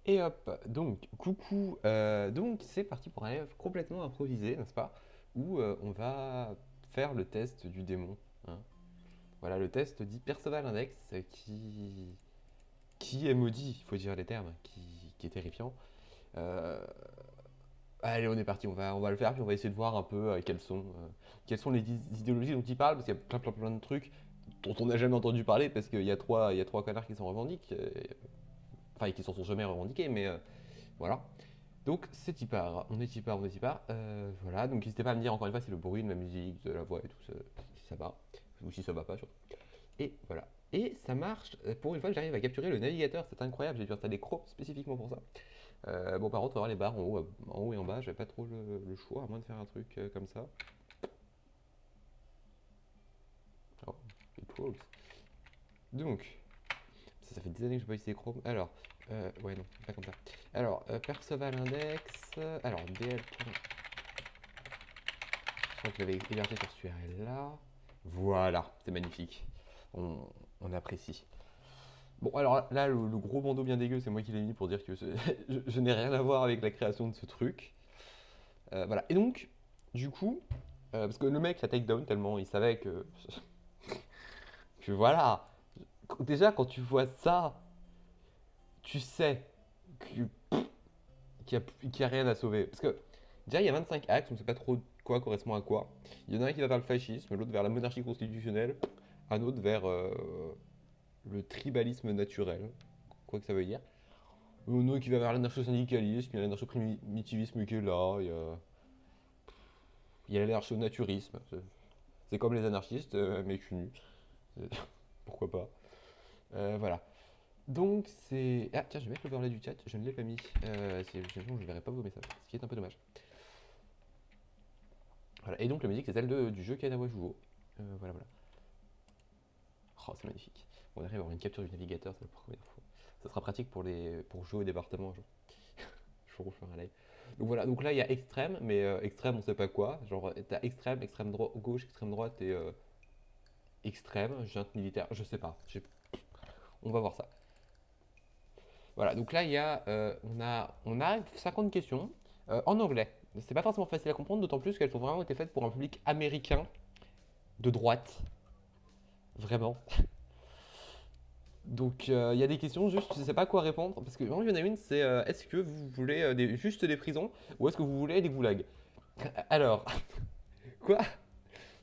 Et hop, donc coucou, donc c'est parti pour un live complètement improvisé, n'est-ce pas? Où on va faire le test du démon, hein. Voilà, le test dit Perceval Index qui est maudit, il faut dire les termes, qui est terrifiant. Euh, Allez, on est parti, on va le faire, puis on va essayer de voir un peu quelles sont les idéologies dont il parle, parce qu'il y a plein de trucs dont on n'a jamais entendu parler, parce qu'il y a trois connards qui s'en revendiquent, enfin qui s'en sont jamais revendiqués, mais voilà. Donc c'est Tipar, on est Tipar. Voilà, donc n'hésitez pas à me dire encore une fois si le bruit de ma musique, de la voix et tout, si ça va, ou si ça va pas surtout. Et voilà. Et ça marche, pour une fois que j'arrive à capturer le navigateur, c'est incroyable, j'ai dû installer Chrome spécifiquement pour ça. Bon par contre, on va voir les barres en haut et en bas, j'avais pas trop le choix, à moins de faire un truc comme ça. Oh, it works. Donc, ça fait des années que je n'ai pas utilisé Chrome. Alors, ouais non, pas comme ça. Alors, Perceval Index, alors DL. Je crois que je l'avais hébergé sur ce URL-là. Voilà, c'est magnifique. On, on apprécie. Bon, alors là, le gros bandeau bien dégueu, c'est moi qui l'ai mis pour dire que je n'ai rien à voir avec la création de ce truc. Voilà. Et donc, du coup, parce que le mec l'a take down tellement il savait que voilà. Déjà, quand tu vois ça, tu sais que- qu'il n'y a rien à sauver. Parce que déjà, il y a 25 axes, on ne sait pas trop quoi correspond à quoi. Il y en a un qui va vers le fascisme, l'autre vers la monarchie constitutionnelle, un autre vers le tribalisme naturel, quoi que ça veut dire. Un autre qui va vers l'anarcho-syndicalisme, il y a l'anarcho-primitivisme qui est là, il y a l'anarcho-naturisme. C'est comme les anarchistes, mais cul nu. Pourquoi pas. Voilà. Donc c'est. Ah tiens, je vais mettre l'overlay du chat, je ne l'ai pas mis. Sinon je ne verrai pas vos messages, ce qui est un peu dommage. Voilà. Et donc la musique c'est celle du jeu Kanawa Juho. Voilà. Oh, c'est magnifique. On arrive à avoir une capture du navigateur, c'est la première fois. Ça sera pratique pour jouer au département un jour. Je vous refais un live. Donc voilà, donc là il y a extrême, mais extrême on sait pas quoi. Genre t'as extrême, gauche, extrême droite et extrême, junte militaire, je sais pas. On va voir ça. Voilà, donc là il y a, on a 50 questions en anglais. C'est pas forcément facile à comprendre, d'autant plus qu'elles ont vraiment été faites pour un public américain de droite, vraiment. Donc il y a des questions, juste je sais pas quoi répondre, parce que vraiment il y en a une, c'est est-ce que vous voulez juste des prisons ou est-ce que vous voulez des goulags? Alors, quoi?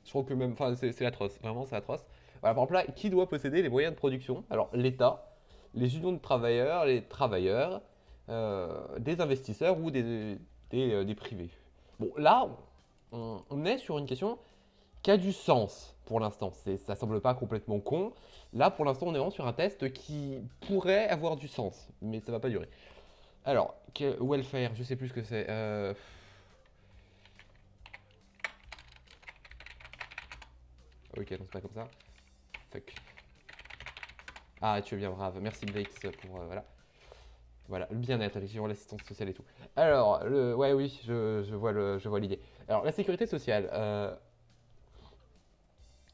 Je trouve que même, enfin c'est atroce, vraiment c'est atroce. Voilà, par exemple là, qui doit posséder les moyens de production? Alors l'État, les unions de travailleurs, les travailleurs, des investisseurs ou des privés. Bon là, on est sur une question qui a du sens pour l'instant. Ça semble pas complètement con. Là, pour l'instant, on est vraiment sur un test qui pourrait avoir du sens, mais ça va pas durer. Alors, welfare, je sais plus ce que c'est. Ok, non, c'est pas comme ça. Fuck. Ah, tu es bien brave. Merci Blakes pour voilà. Voilà, le bien-être, l'assistance sociale et tout. Alors, ouais, oui, je vois l'idée. Alors, la sécurité sociale.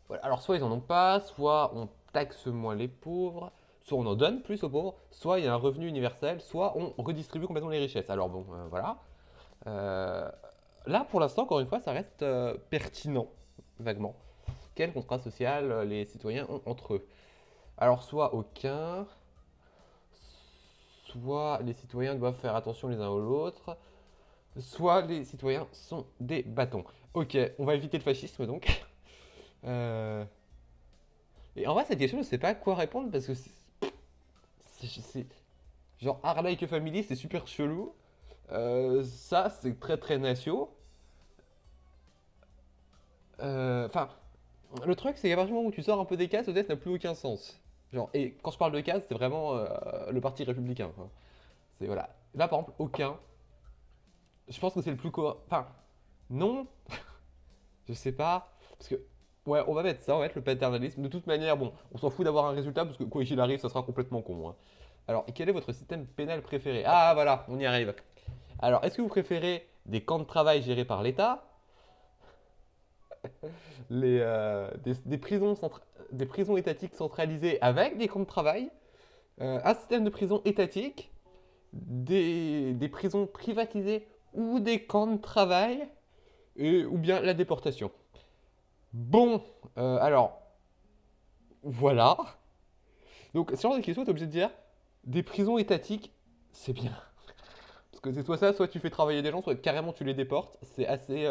Voilà. Alors, soit ils en ont pas, soit on taxe moins les pauvres, soit on en donne plus aux pauvres, soit il y a un revenu universel, soit on redistribue complètement les richesses. Alors, bon, voilà. Euh, Là, pour l'instant, encore une fois, ça reste pertinent, vaguement. Quel contrat social les citoyens ont entre eux? Alors, soit aucun, soit les citoyens doivent faire attention les uns aux autres, soit les citoyens sont des bâtons. Ok, on va éviter le fascisme donc. Euh, Et en vrai, cette question, je sais pas à quoi répondre parce que genre Harley que Family, c'est super chelou. Ça, c'est très nacio. Enfin, le truc, c'est qu'à partir du moment où tu sors un peu des cases, le test n'a plus aucun sens. Genre, et quand je parle de cases, c'est vraiment le parti républicain, quoi. C'est voilà. Là, par exemple, aucun. Je pense que c'est le plus Enfin, non, je sais pas. Parce que, ouais, on va mettre ça, on va mettre le paternalisme. De toute manière, bon, on s'en fout d'avoir un résultat parce que quoi qu'il arrive, ça sera complètement con, hein. Alors, quel est votre système pénal préféré? Ah, voilà, on y arrive. Alors, est-ce que vous préférez des camps de travail gérés par l'État, des prisons étatiques centralisées avec des camps de travail, un système de prison étatique, des prisons privatisées ou des camps de travail, ou bien la déportation. Bon, alors, voilà. Donc, ce genre de questions, t'es obligé de dire, des prisons étatiques, c'est bien. Parce que c'est soit ça, soit tu fais travailler des gens, soit carrément tu les déportes. C'est assez...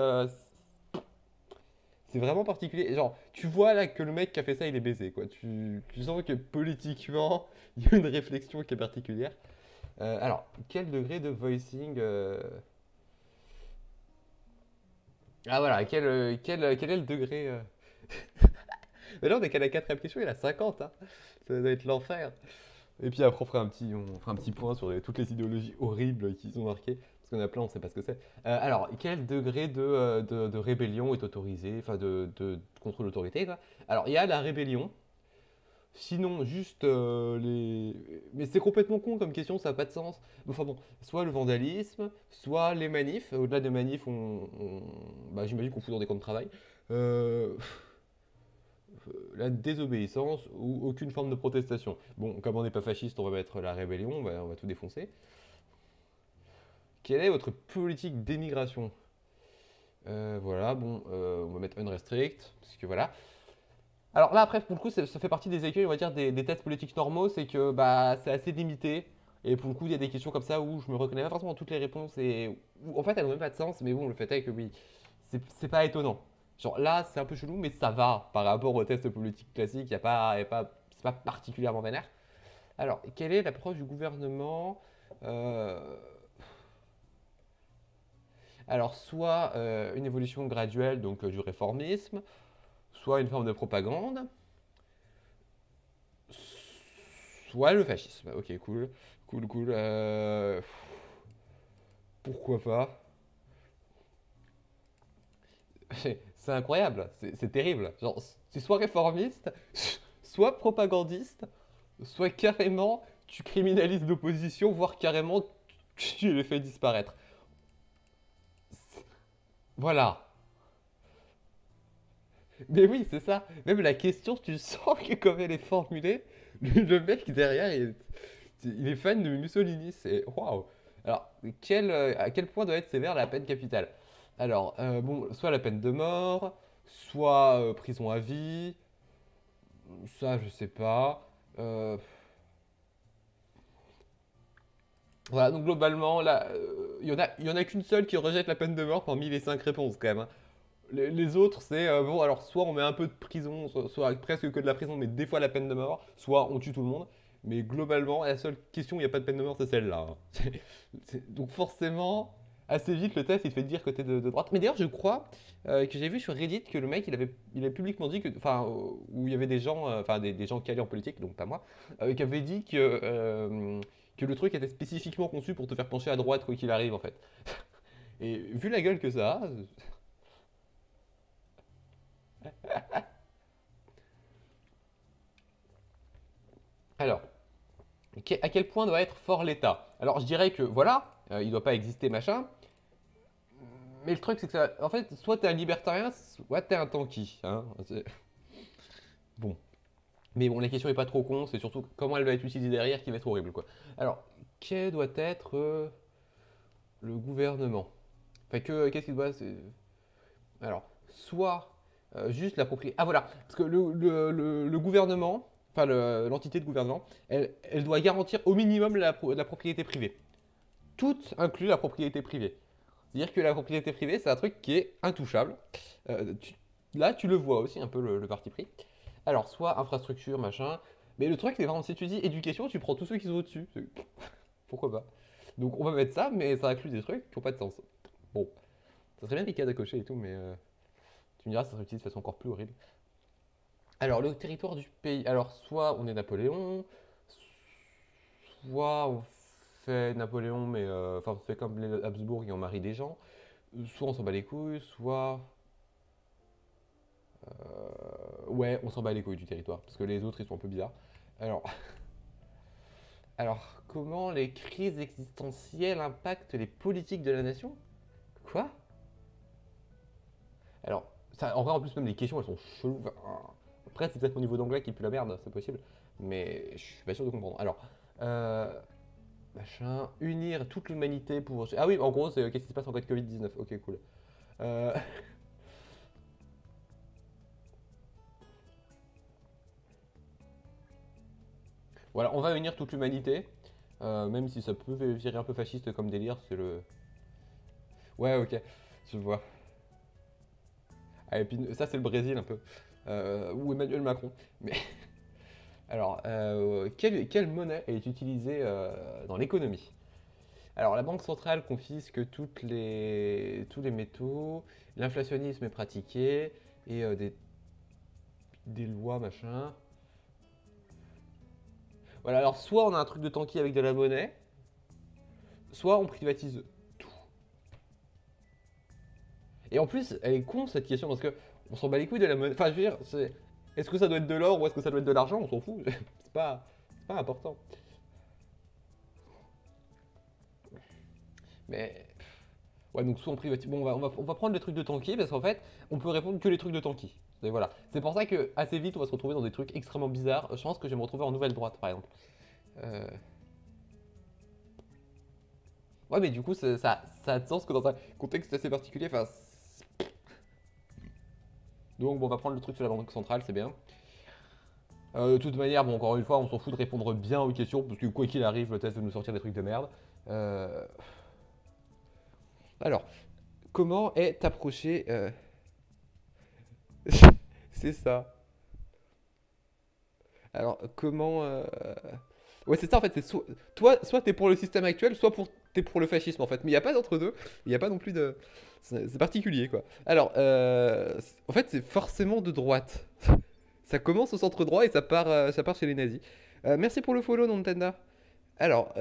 c'est vraiment particulier. Genre, tu vois là que le mec qui a fait ça, il est baisé, quoi. Tu sens que politiquement, il y a une réflexion qui est particulière. Alors, quel degré de voicing Ah voilà, quel est le degré Mais là, on est qu'à la quatrième question, il a 50, hein. Ça doit être l'enfer. Et puis après, on fera un petit point sur toutes les idéologies horribles qu'ils ont marquées. Parce qu'on a plein, on ne sait pas ce que c'est. Alors, quel degré de rébellion est autorisé, enfin contre l'autorité, quoi. Alors, il y a la rébellion. Sinon, juste les. Mais c'est complètement con comme question, ça n'a pas de sens. Enfin bon, soit le vandalisme, soit les manifs. Au-delà des manifs, bah, j'imagine qu'on fout dans des camps de travail. Euh, la désobéissance ou aucune forme de protestation. Bon, comme on n'est pas fasciste, on va mettre la rébellion, on va tout défoncer. Quelle est votre politique d'émigration Voilà, bon, on va mettre unrestrict, parce que voilà. Alors là, après, pour le coup, ça fait partie des écueils, on va dire, des tests politiques normaux, c'est que bah, c'est assez limité. Et pour le coup, il y a des questions comme ça où je me reconnais pas forcément dans toutes les réponses et où, en fait, elles n'ont même pas de sens, mais bon, le fait est que oui, c'est pas étonnant. Genre là, c'est un peu chelou, mais ça va par rapport aux tests politiques classiques, c'est pas particulièrement vénère. Alors, quelle est l'approche du gouvernement Euh, Alors, soit une évolution graduelle, donc du réformisme, soit une forme de propagande, soit le fascisme. Ok, cool, cool, cool. Pourquoi pas C'est incroyable, c'est terrible. Genre, c'est soit réformiste, soit propagandiste, soit carrément tu criminalises l'opposition, voire carrément tu les fais disparaître. Voilà. Mais oui, c'est ça. Même la question, tu sens que comme elle est formulée, le mec derrière, il est fan de Mussolini. C'est waouh. Alors, à quel point doit être sévère la peine capitale? Alors, bon, soit la peine de mort, soit prison à vie. Ça, je sais pas. Voilà, donc globalement, là, il y en a qu'une seule qui rejette la peine de mort parmi les cinq réponses, quand même, hein. Les autres, c'est bon, alors soit on met un peu de prison, soit presque que de la prison, mais des fois la peine de mort, soit on tue tout le monde. Mais globalement, la seule question où il n'y a pas de peine de mort, c'est celle-là, hein. Donc forcément, assez vite, le test, il te fait dire que t'es de droite. Mais d'ailleurs, je crois que j'ai vu sur Reddit que le mec, il avait publiquement dit que, enfin, où il y avait des gens, enfin, des gens qui allaient en politique, donc pas moi, qui avaient dit que le truc était spécifiquement conçu pour te faire pencher à droite quoi qu'il arrive, en fait. Et vu la gueule que ça a, alors, à quel point doit être fort l'État? Alors, je dirais que voilà, il ne doit pas exister, machin. Mais le truc, c'est que ça, en fait, soit t'es un libertarien, soit t'es un tanky, hein. Bon. Mais bon, la question est pas trop con, c'est surtout comment elle va être utilisée derrière qui va être horrible, quoi. Alors, quel doit être le gouvernement? Enfin, qu'est-ce qu'il doit. Alors, soit juste la propriété. Ah voilà, parce que le gouvernement, enfin l'entité de gouvernement, elle doit garantir au minimum la propriété privée. Tout inclut la propriété privée. C'est-à-dire que la propriété privée, c'est un truc qui est intouchable. Là, tu le vois aussi un peu le parti pris. Alors, soit infrastructure, machin. Mais le truc, c'est vraiment, si tu dis éducation, tu prends tous ceux qui sont au-dessus. Pourquoi pas? Donc, on va mettre ça, mais ça inclut des trucs qui n'ont pas de sens. Bon, ça serait bien des cas à cocher et tout, mais tu me diras, ça serait utilisé de façon encore plus horrible. Alors, le territoire du pays. Alors, soit on est Napoléon, soit on fait Napoléon, mais enfin, on fait comme les Habsbourg et on marie des gens. Soit on s'en bat les couilles, soit. Ouais, on s'en bat les couilles du territoire, parce que les autres, ils sont un peu bizarres. Alors, comment les crises existentielles impactent les politiques de la nation? Quoi? Alors, ça, en vrai, en plus, même les questions, elles sont cheloues. Enfin, après, c'est peut-être mon niveau d'anglais qui pue la merde, c'est possible. Mais je suis pas sûr de comprendre. Alors, euh, Machin, unir toute l'humanité pour... Ah oui, en gros, c'est qu'est-ce qui se passe en cas de Covid-19. Ok, cool. Euh, Voilà, on va unir toute l'humanité. Même si ça peut virer un peu fasciste comme délire, c'est le... Ouais, ok, je vois. Ah, et puis ça, c'est le Brésil un peu. Ou Emmanuel Macron. Mais alors, quelle monnaie est utilisée dans l'économie? Alors, la Banque centrale confisque tous les métaux, l'inflationnisme est pratiqué, et des lois, machin. Voilà, alors soit on a un truc de tanky avec de la monnaie, soit on privatise tout. Et en plus, elle est con cette question parce que on s'en bat les couilles de la monnaie. Enfin, je veux dire, est-ce que ça doit être de l'or ou est-ce que ça doit être de l'argent? On s'en fout. C'est pas important. Mais ouais, donc soit on privatise. Bon, on va prendre les trucs de tanky parce qu'en fait, on peut répondre que les trucs de tanky. Et voilà. C'est pour ça que assez vite, on va se retrouver dans des trucs extrêmement bizarres. Je pense que je vais me retrouver en nouvelle droite, par exemple. Euh, Ouais, mais du coup, ça a de sens que dans un contexte assez particulier. Enfin, donc, bon, on va prendre le truc sur la banque centrale, c'est bien. De toute manière, bon, encore une fois, on s'en fout de répondre bien aux questions, parce que quoi qu'il arrive, le test va nous sortir des trucs de merde. Euh, Alors, comment est approché C'est ça. Alors, comment Ouais, c'est ça en fait. Toi, soit t'es pour le système actuel, soit t'es pour le fascisme en fait. Mais il n'y a pas d'entre deux. Il n'y a pas non plus de. C'est particulier quoi. Alors, en fait, c'est forcément de droite. Ça commence au centre droit et ça part chez les nazis. Merci pour le follow, Nintendo. Alors,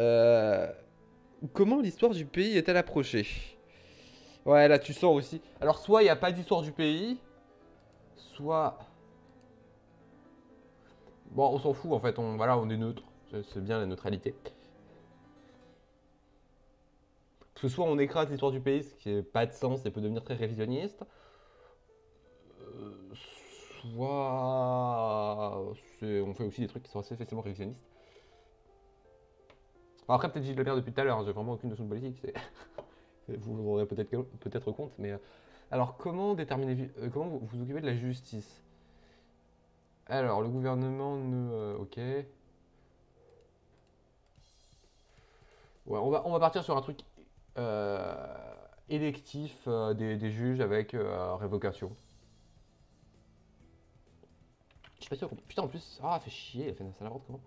comment l'histoire du pays est-elle approchée? Ouais, là tu sens aussi. Alors, soit il n'y a pas d'histoire du pays, soit. Bon, on s'en fout en fait. Voilà, on est neutre. C'est bien la neutralité. Parce que soit on écrase l'histoire du pays, ce qui n'a pas de sens et peut devenir très révisionniste, euh, soit on fait aussi des trucs qui sont assez facilement révisionnistes. Bon, après, peut-être j'ai de la merde depuis tout à l'heure, hein, j'ai vraiment aucune notion de politique, vous vous rendrez peut-être compte, mais... alors, comment déterminer... comment vous vous occupez de la justice? Alors, le gouvernement ne... ok. Ouais, on va partir sur un truc euh, électif des juges avec révocation. Je suis pas sûr. Putain, en plus. Ah, fait chier, elle fait ça la comment?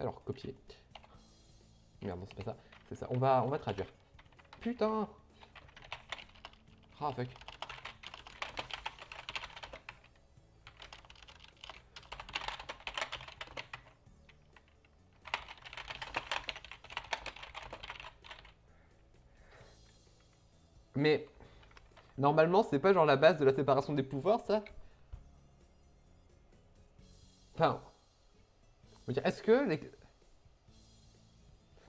Alors, copier. Merde, non, c'est pas ça. C'est ça. On va traduire. Putain. Ah, fuck. Mais normalement, c'est pas genre la base de la séparation des pouvoirs, ça? Enfin, je veux dire, est-ce que les...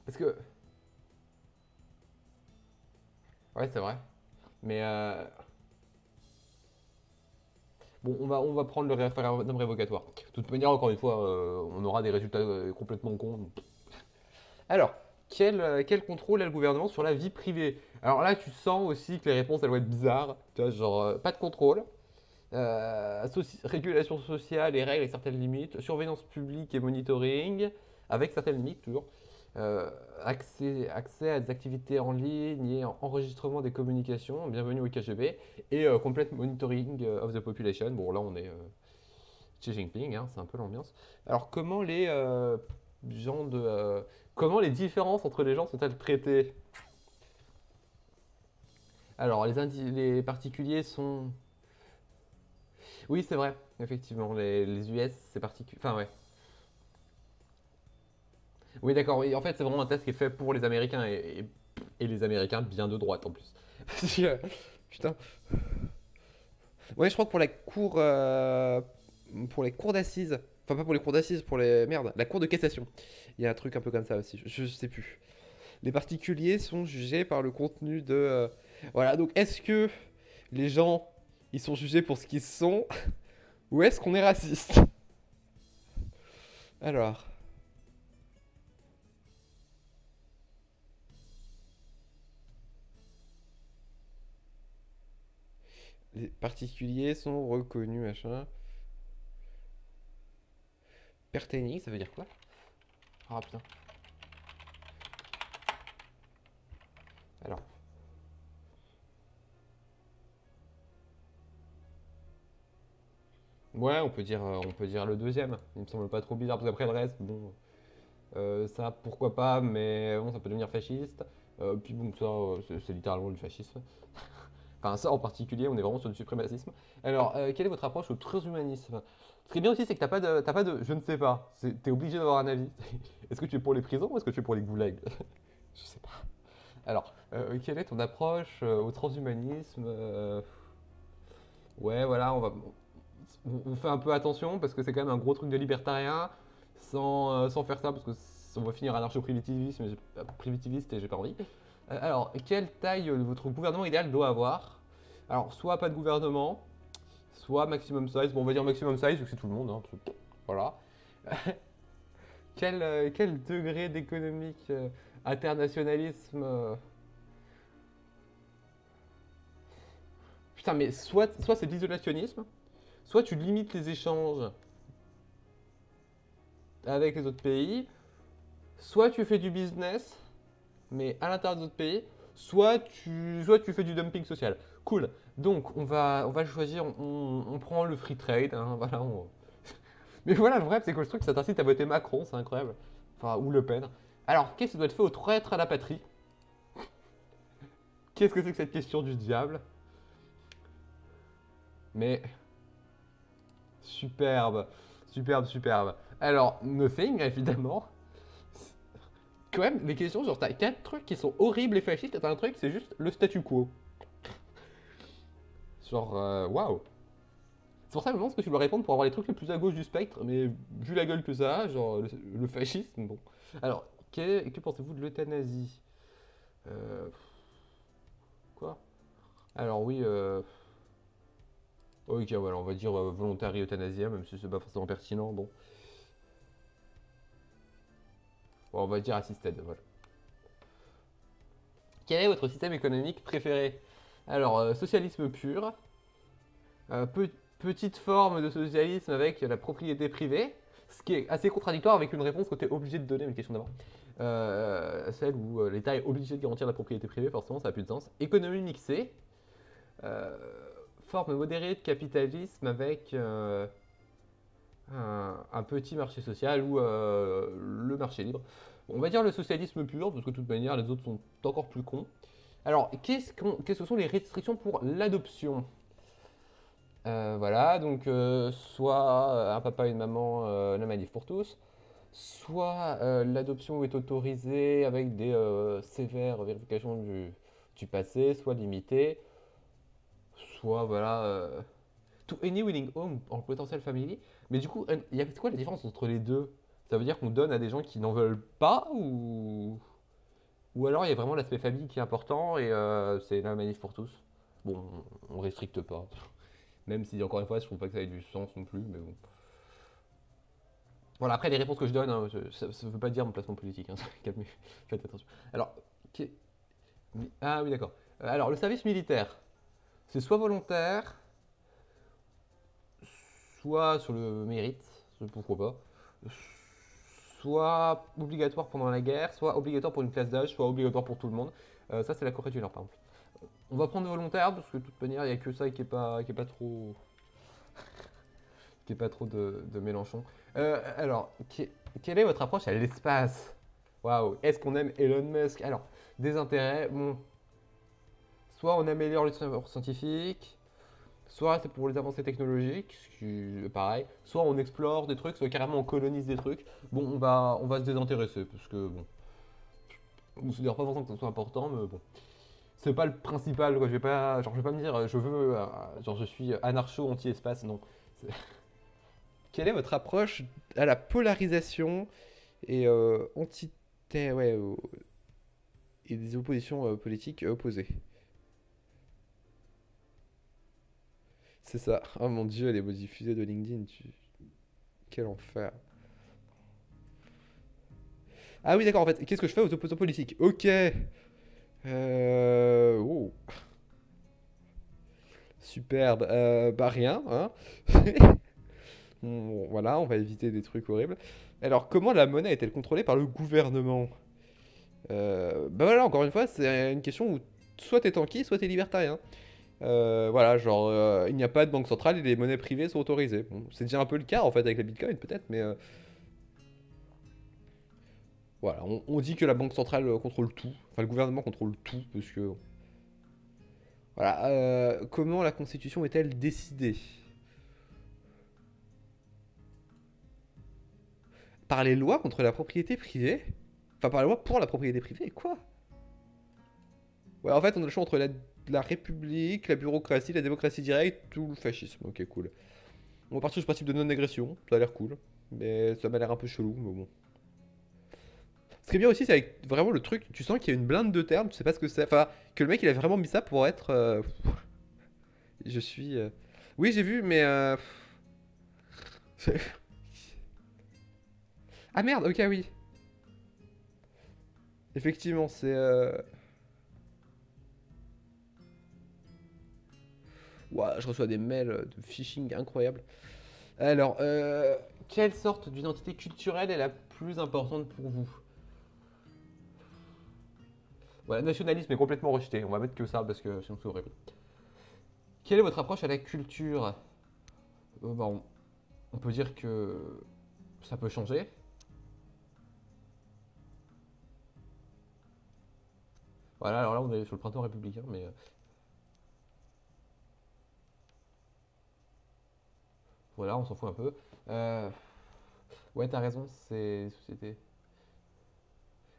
Parce que... Ouais, c'est vrai. Mais bon, on va prendre le référendum révocatoire. De toute manière, encore une fois, on aura des résultats complètement cons. Alors, quel contrôle a le gouvernement sur la vie privée? Alors là, tu sens aussi que les réponses, elles vont être bizarres. Tu vois, genre, pas de contrôle. Régulation sociale et règles et certaines limites, surveillance publique et monitoring, avec certaines limites toujours, accès à des activités en ligne et enregistrement des communications, bienvenue au KGB, et complete monitoring of the population. Bon, là on est Xi Jinping, hein, c'est un peu l'ambiance. Alors comment gens de, comment les différences entre les gens sont-elles traitées? Alors les particuliers sont... Oui, c'est vrai, effectivement. Les US, c'est particulier. Enfin, ouais. Oui, d'accord. Oui, en fait, c'est vraiment un test qui est fait pour les Américains et les Américains bien de droite en plus. Parce que, putain. Ouais, je crois que pour les cours d'assises, enfin pas pour les cours d'assises, pour les merde, la cour de cassation. Il y a un truc un peu comme ça aussi. Je sais plus. Les particuliers sont jugés par le contenu de. Voilà. Donc, est-ce que les gens, ils sont jugés pour ce qu'ils sont, ou est-ce qu'on est raciste? Alors. Les particuliers sont reconnus, machin. Pertaining, ça veut dire quoi? Ah putain. Alors. Ouais, on peut dire le deuxième. Il me semble pas trop bizarre, parce qu'après le reste, bon. Ça, pourquoi pas, mais bon, ça peut devenir fasciste. Puis bon, ça, c'est littéralement du fascisme. Enfin, ça en particulier, on est vraiment sur du suprémacisme. Alors, quelle est votre approche au transhumanisme? Ce qui est bien aussi, c'est que t'as pas de je ne sais pas. T'es obligé d'avoir un avis. Est-ce que tu es pour les prisons ou est-ce que tu es pour les goulags? Je sais pas. Alors, quelle est ton approche au transhumanisme? Ouais, voilà, on fait un peu attention parce que c'est quand même un gros truc de libertarien. Sans faire ça, parce que on va finir anarcho-primitiviste, primitiviste et j'ai pas envie. Alors, quelle taille votre gouvernement idéal doit avoir? Alors, soit pas de gouvernement, soit maximum size. Bon, on va dire maximum size, vu que c'est tout le monde. Hein, voilà. Quel degré d'économique internationalisme Putain, mais soit c'est de l'isolationnisme, soit tu limites les échanges avec les autres pays, soit tu fais du business, mais à l'intérieur d'autres pays, soit tu fais du dumping social. Cool. Donc, on va choisir, on prend le free trade. Hein, voilà, mais voilà, le problème, c'est que le truc, ça t'incite à voter Macron, c'est incroyable. Enfin, ou Le Pen. Alors, qu'est-ce qui doit être fait au traître à la patrie? Qu'est-ce que c'est que cette question du diable? Mais, superbe, superbe, superbe. Alors, nothing, évidemment. Quand même, les questions sur t'as 4 trucs qui sont horribles et fascistes, et t'as un truc, c'est juste le statu quo. Genre, waouh. C'est pour ça que je pense que tu dois répondre pour avoir les trucs les plus à gauche du spectre, mais vu la gueule que ça a, genre le fascisme, bon. Alors, que pensez-vous de l'euthanasie? Euh, Quoi? Alors oui, ok, voilà, on va dire voluntary euthanasia, même si c'est pas forcément pertinent, bon. Bon, on va dire assisted, voilà. Quel est votre système économique préféré? Alors, socialisme pur, peu, petite forme de socialisme avec la propriété privée, ce qui est assez contradictoire avec une réponse que tu es obligé de donner à une question d'avant. Celle où l'État est obligé de garantir la propriété privée, forcément ça n'a plus de sens. Économie mixée, euh, forme modérée de capitalisme avec un petit marché social ou le marché libre. Bon, on va dire le socialisme pur, parce que de toute manière les autres sont encore plus cons. Alors, qu'est-ce que sont les restrictions pour l'adoption? Voilà, donc soit un papa et une maman, la manif pour tous, soit l'adoption est autorisée avec des sévères vérifications du passé, soit limitée, soit voilà, to any willing home en potentiel family. Mais du coup, il y a quoi la différence entre les deux? Ça veut dire qu'on donne à des gens qui n'en veulent pas ou alors il y a vraiment l'aspect famille qui est important et c'est la manif pour tous? Bon, on restricte pas. Même si, encore une fois, je trouve pas que ça ait du sens non plus, mais bon. Voilà, après, les réponses que je donne, hein, ça ne veut pas dire mon placement politique, hein, faites attention. Alors, ah oui, d'accord. Alors, le service militaire, c'est soit volontaire, soit sur le mérite, pourquoi pas, soit obligatoire pendant la guerre, soit obligatoire pour une classe d'âge, soit obligatoire pour tout le monde. Ça, c'est la Corée du Nord, par exemple. On va prendre volontaire, parce que de toute manière, il n'y a que ça qui est pas trop de Mélenchon. Alors, quelle est votre approche à l'espace? Waouh, est-ce qu'on aime Elon Musk? Alors, des intérêts, bon, soit on améliore le savoir scientifique, soit c'est pour les avancées technologiques, ce qui est pareil, soit on explore des trucs, soit carrément on colonise des trucs. Bon, on va se désintéresser, parce que bon, on ne considère pas forcément que ce soit important, mais bon. C'est pas le principal, quoi. Je vais pas me dire, je veux, genre, je suis anarcho anti-espace, non. Quelle est votre approche à la polarisation et ouais, et des oppositions politiques opposées? C'est ça. Oh mon dieu, les mots diffusés de LinkedIn, quel enfer. Ah oui, d'accord, en fait, qu'est-ce que je fais aux opposants politiques? Ok. Oh. Superbe. Bah rien, hein. Voilà, on va éviter des trucs horribles. Alors, comment la monnaie est-elle contrôlée par le gouvernement? Bah voilà, encore une fois, c'est une question où soit t'es tanky, soit t'es libertarien. Voilà, genre, il n'y a pas de banque centrale et les monnaies privées sont autorisées. Bon, c'est déjà un peu le cas en fait avec la Bitcoin, peut-être, mais voilà, on dit que la banque centrale contrôle tout, enfin le gouvernement contrôle tout, parce que voilà, comment la Constitution est-elle décidée? Par les lois contre la propriété privée? Enfin, par les lois pour la propriété privée, quoi? Ouais, en fait, on a le choix entre la République, la bureaucratie, la démocratie directe ou le fascisme. Ok, cool. On va partir du principe de non-agression, ça a l'air cool. Mais ça m'a l'air un peu chelou, mais bon. Ce qui est bien aussi, c'est avec vraiment le truc, tu sens qu'il y a une blinde de termes, tu sais pas ce que c'est. Enfin, que le mec il a vraiment mis ça pour être. Je suis. Oui, j'ai vu, mais. Ah merde, ok, oui. Effectivement, c'est. Ouah, je reçois des mails de phishing incroyables. Alors, quelle sorte d'identité culturelle est la plus importante pour vous? Voilà, nationalisme est complètement rejeté. On va mettre que ça parce que sinon c'est horrible. Quelle est votre approche à la culture? Bah, on peut dire que ça peut changer. Voilà, alors là on est sur le printemps républicain, mais voilà, on s'en fout un peu. Euh, ouais, t'as raison, c'est société.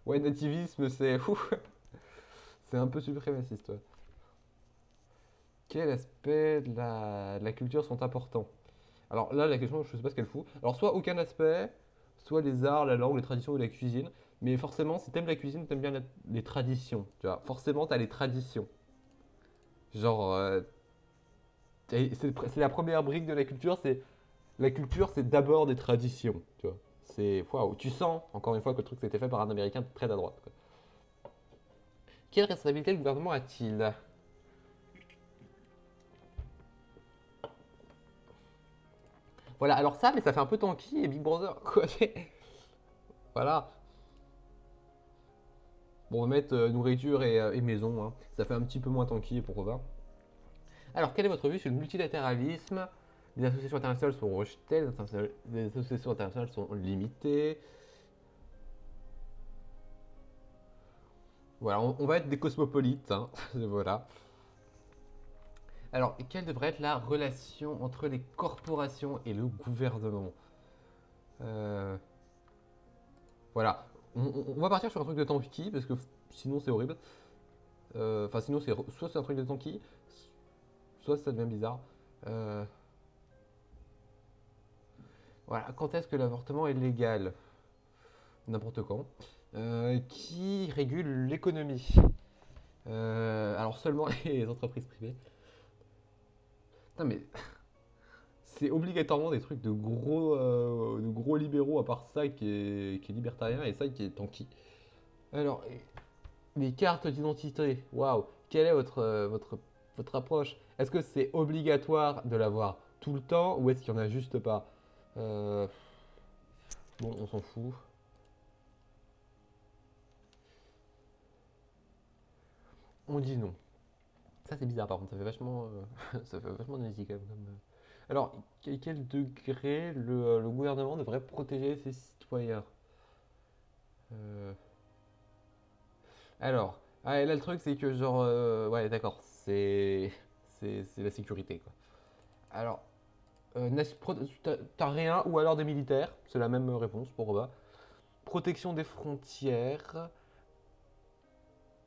Ouais, nativisme, c'est c'est un peu suprémaciste. Ouais. Quel aspect de la culture sont importants? Alors là, la question, je sais pas ce qu'elle fout. Alors, soit aucun aspect, soit les arts, la langue, les traditions ou la cuisine. Mais forcément, si t'aimes la cuisine, t'aimes bien les traditions. Tu vois, forcément, t'as les traditions. Genre, c'est la première brique de la culture. C'est la culture, c'est d'abord des traditions. Tu vois, c'est waouh. Tu sens encore une fois que le truc c'était fait par un Américain très à droite. Quoi. Quelle responsabilité le gouvernement a-t-il? Voilà, alors ça, mais ça fait un peu Tanky et Big Brother. Quoi, voilà. Bon, on va mettre nourriture et maison. Hein. Ça fait un petit peu moins Tanky pour Robin. Alors, quelle est votre vue sur le multilatéralisme? Les associations internationales sont rejetées, les associations internationales sont limitées. Voilà, on va être des cosmopolites. Hein. Voilà. Alors, quelle devrait être la relation entre les corporations et le gouvernement? Euh, Voilà. On va partir sur un truc de Tanky, parce que sinon c'est horrible. Enfin, sinon, soit c'est un truc de Tanky, soit ça devient bizarre. Euh, voilà. Quand est-ce que l'avortement est légal? N'importe quand. Qui régule l'économie? Alors seulement les entreprises privées. Putain, mais c'est obligatoirement des trucs de gros libéraux, à part ça qui est libertarien et ça qui est tanky. Alors, les cartes d'identité, waouh, quelle est votre approche? Est-ce que c'est obligatoire de l'avoir tout le temps ou est-ce qu'il n'y en a juste pas? Euh, bon, on s'en fout. On dit non. Ça c'est bizarre par contre, ça fait vachement, ça fait vachement nazi quand même. Alors, quel degré le gouvernement devrait protéger ses citoyens? Euh, Alors, ah, et là le truc c'est que genre, ouais d'accord, c'est la sécurité quoi. Alors, t'as rien ou alors des militaires, c'est la même réponse pour Roba. Protection des frontières.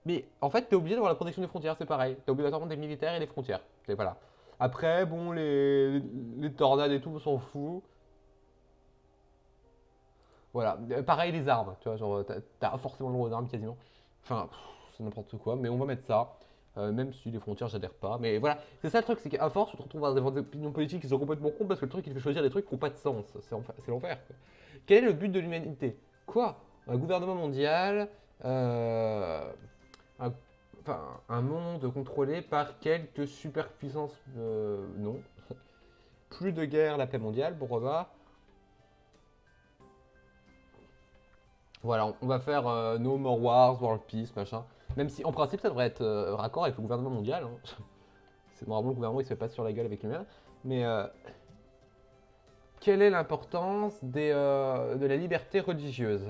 Mais en fait, t'es obligé d'avoir la protection des frontières, c'est pareil. T'as obligatoirement des militaires et des frontières. Et voilà. Après, bon, les tornades et tout, on s'en fout. Voilà. Pareil, les armes. Tu vois, genre, t'as forcément le droit aux armes quasiment. Enfin, c'est n'importe quoi. Mais on va mettre ça. Même si les frontières, j'adhère pas. Mais voilà, c'est ça le truc, c'est qu'à force, tu te retrouves à avoir des opinions politiques qui sont complètement cons parce que le truc, il te fait choisir des trucs qui n'ont pas de sens. C'est l'enfer. Quoi. Quel est le but de l'humanité? Quoi? Un gouvernement mondial, euh, un enfin, un monde contrôlé par quelques superpuissances. Non. Plus de guerre, la paix mondiale, pourquoi pas. Voilà, on va faire No More Wars, World Peace, machin. Même si en principe ça devrait être raccord avec le gouvernement mondial. Hein. C'est normalement le gouvernement il se fait pas sur la gueule avec lui-même. Mais quelle est l'importance de la liberté religieuse?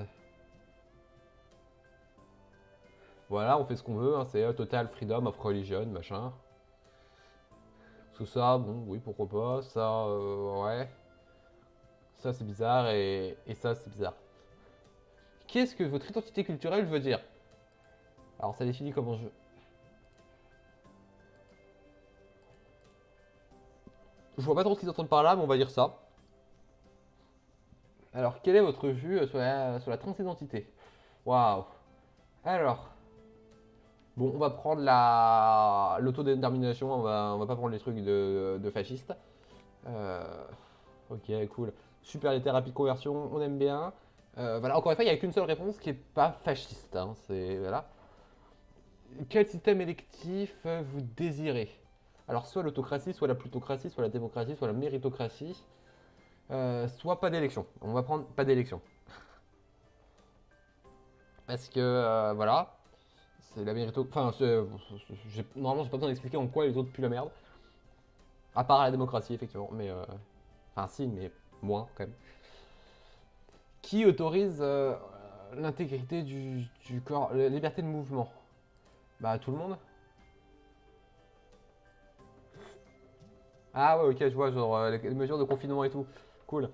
Voilà, on fait ce qu'on veut, hein, c'est Total Freedom of Religion, machin. Tout ça, bon, oui, pourquoi pas. Ça, ouais. Ça, c'est bizarre et ça, c'est bizarre. Qu'est-ce que votre identité culturelle veut dire? Alors, ça définit comment je... Je vois pas trop ce qu'ils entendent par là, mais on va dire ça. Alors, quelle est votre vue sur la transidentité? Waouh. Alors, bon, on va prendre l'autodétermination, on va pas prendre les trucs de fascistes. Euh, ok, cool. Super, les thérapies de conversion, on aime bien. Voilà, encore une fois, il n'y a qu'une seule réponse qui est pas fasciste. Hein, c'est, voilà. Quel système électif vous désirez? Alors, soit l'autocratie, soit la plutocratie, soit la démocratie, soit la méritocratie, soit pas d'élection. On va prendre pas d'élection. Parce que, voilà, c'est la méritocratie. Enfin, normalement, j'ai pas besoin d'expliquer en quoi les autres puent la merde. À part la démocratie, effectivement. Mais, enfin, si, mais moins, quand même. Qui autorise l'intégrité du corps, la liberté de mouvement? Bah, tout le monde. Ah ouais, ok, je vois, genre les mesures de confinement et tout. Cool.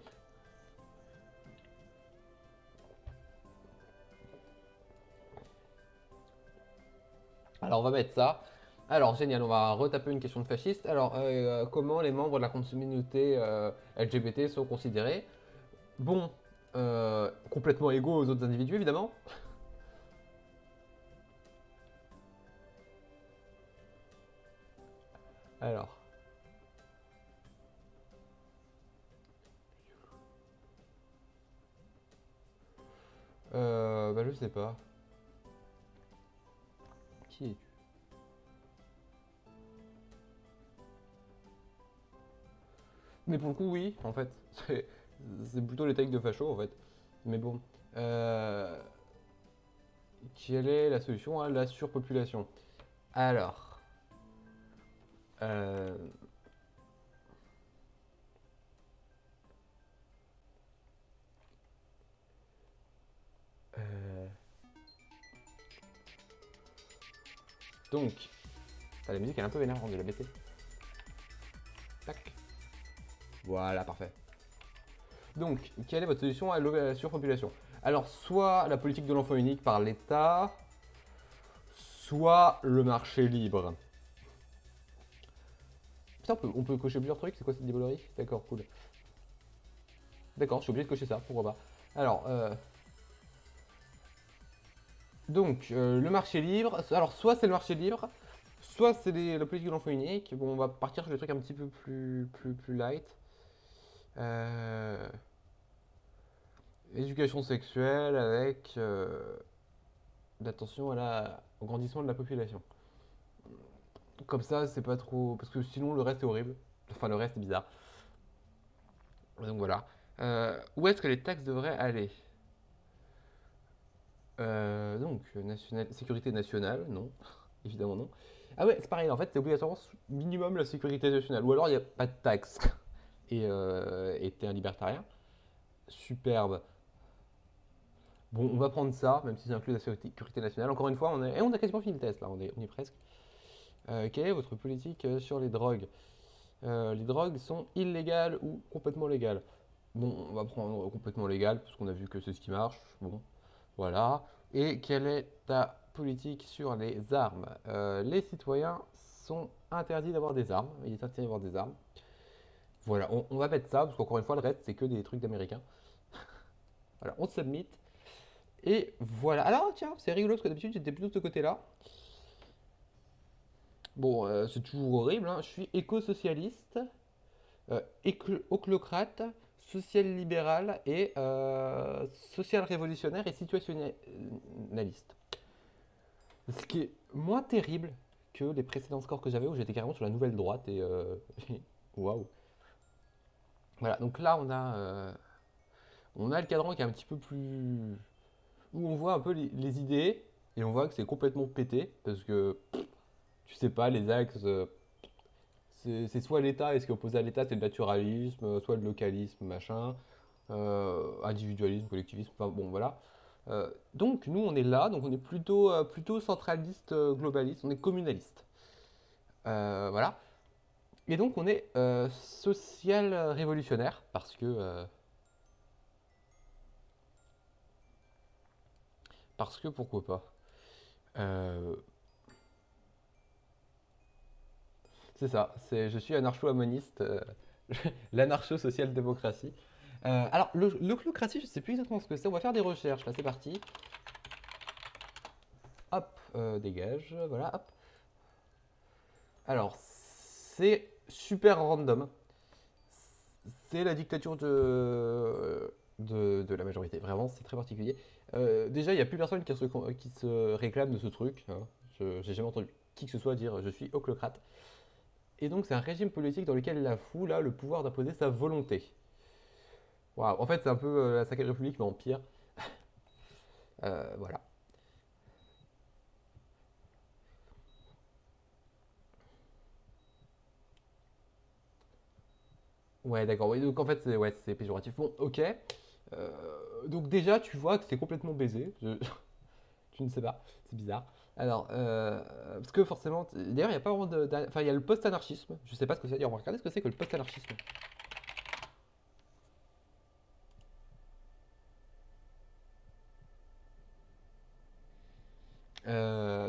Alors, on va mettre ça. Alors, génial, on va retaper une question de fasciste. Alors, comment les membres de la communauté LGBT sont considérés? Bon, complètement égaux aux autres individus, évidemment. Alors, bah, je sais pas. Qui es-tu? Mais pour le coup, oui, en fait. C'est plutôt les takes de facho, en fait. Mais bon. Euh, quelle est la solution à la surpopulation? Alors. euh, euh, donc. La musique est un peu vénère, on va la baisser. Tac. Voilà, parfait. Donc, quelle est votre solution à la surpopulation? Alors, soit la politique de l'enfant unique par l'État, soit le marché libre. Putain, on peut cocher plusieurs trucs, c'est quoi cette diablerie? D'accord, cool. D'accord, je suis obligé de cocher ça, pourquoi pas. Alors, donc, le marché libre, alors soit c'est le marché libre, soit c'est la politique de l'enfant unique. Bon, on va partir sur des trucs un petit peu plus light. Euh, éducation sexuelle avec d'attention au grandissement de la population. Comme ça, c'est pas trop. Parce que sinon, le reste est horrible. Enfin, le reste est bizarre. Donc voilà. Où est-ce que les taxes devraient aller? Donc, sécurité nationale, non. Évidemment, non. Ah ouais, c'est pareil, en fait, c'est obligatoirement minimum la sécurité nationale. Ou alors, il n'y a pas de taxes. Et t'es un libertarien. Superbe. Bon, on va prendre ça, même si c'est inclus la sécurité nationale. Encore une fois, on a quasiment fini le test, là, on est presque. Quelle est votre politique sur les drogues? Les drogues sont illégales ou complètement légales? Bon, on va prendre complètement légal, parce qu'on a vu que c'est ce qui marche. Bon, voilà. Et quelle est ta politique sur les armes? Les citoyens sont interdits d'avoir des armes. Il est interdit d'avoir des armes. Voilà, on va mettre ça, parce qu'encore une fois, le reste, c'est que des trucs d'américains. Voilà, on submit. Et voilà. Alors, tiens, c'est rigolo, parce que d'habitude, j'étais plutôt de ce côté-là. Bon, c'est toujours horrible, hein. Je suis éco-socialiste, oclocrate, social-libéral et social-révolutionnaire et situationnaliste. Ce qui est moins terrible que les précédents scores que j'avais où j'étais carrément sur la nouvelle droite et waouh. Voilà, donc là on a le cadran qui est un petit peu plus où on voit un peu les idées et on voit que c'est complètement pété parce que tu sais pas les axes c'est soit l'État et ce qui est opposé à l'État c'est le naturalisme, soit le localisme machin, individualisme, collectivisme, enfin bon voilà. Donc nous on est là, donc on est plutôt centraliste, globaliste, on est communaliste. Voilà. Et donc on est social révolutionnaire parce que pourquoi pas. Euh, c'est ça, je suis anarcho-amoniste, l'anarcho-social-démocratie. Alors, l'oclocratie, je sais plus exactement ce que c'est. On va faire des recherches. Là, c'est parti. Hop, dégage. Voilà, hop. Alors, c'est super random. C'est la dictature de la majorité. Vraiment, c'est très particulier. Déjà, il n'y a plus personne qui se réclame de ce truc, hein. J'ai jamais entendu qui que ce soit dire je suis oclocrate. Et donc, c'est un régime politique dans lequel la foule a le pouvoir d'imposer sa volonté. Waouh, en fait, c'est un peu la Sacrée République, mais en pire. Voilà. Ouais, d'accord. Oui, donc en fait, c'est ouais, c'est péjoratif. Bon, ok. Donc déjà, tu vois que c'est complètement baisé. Tu ne sais pas. C'est bizarre. Alors, parce que forcément, d'ailleurs, il n'y a pas vraiment enfin, il y a le post-anarchisme. Je sais pas ce que c'est. D'ailleurs, on va regarder ce que c'est que le post-anarchisme.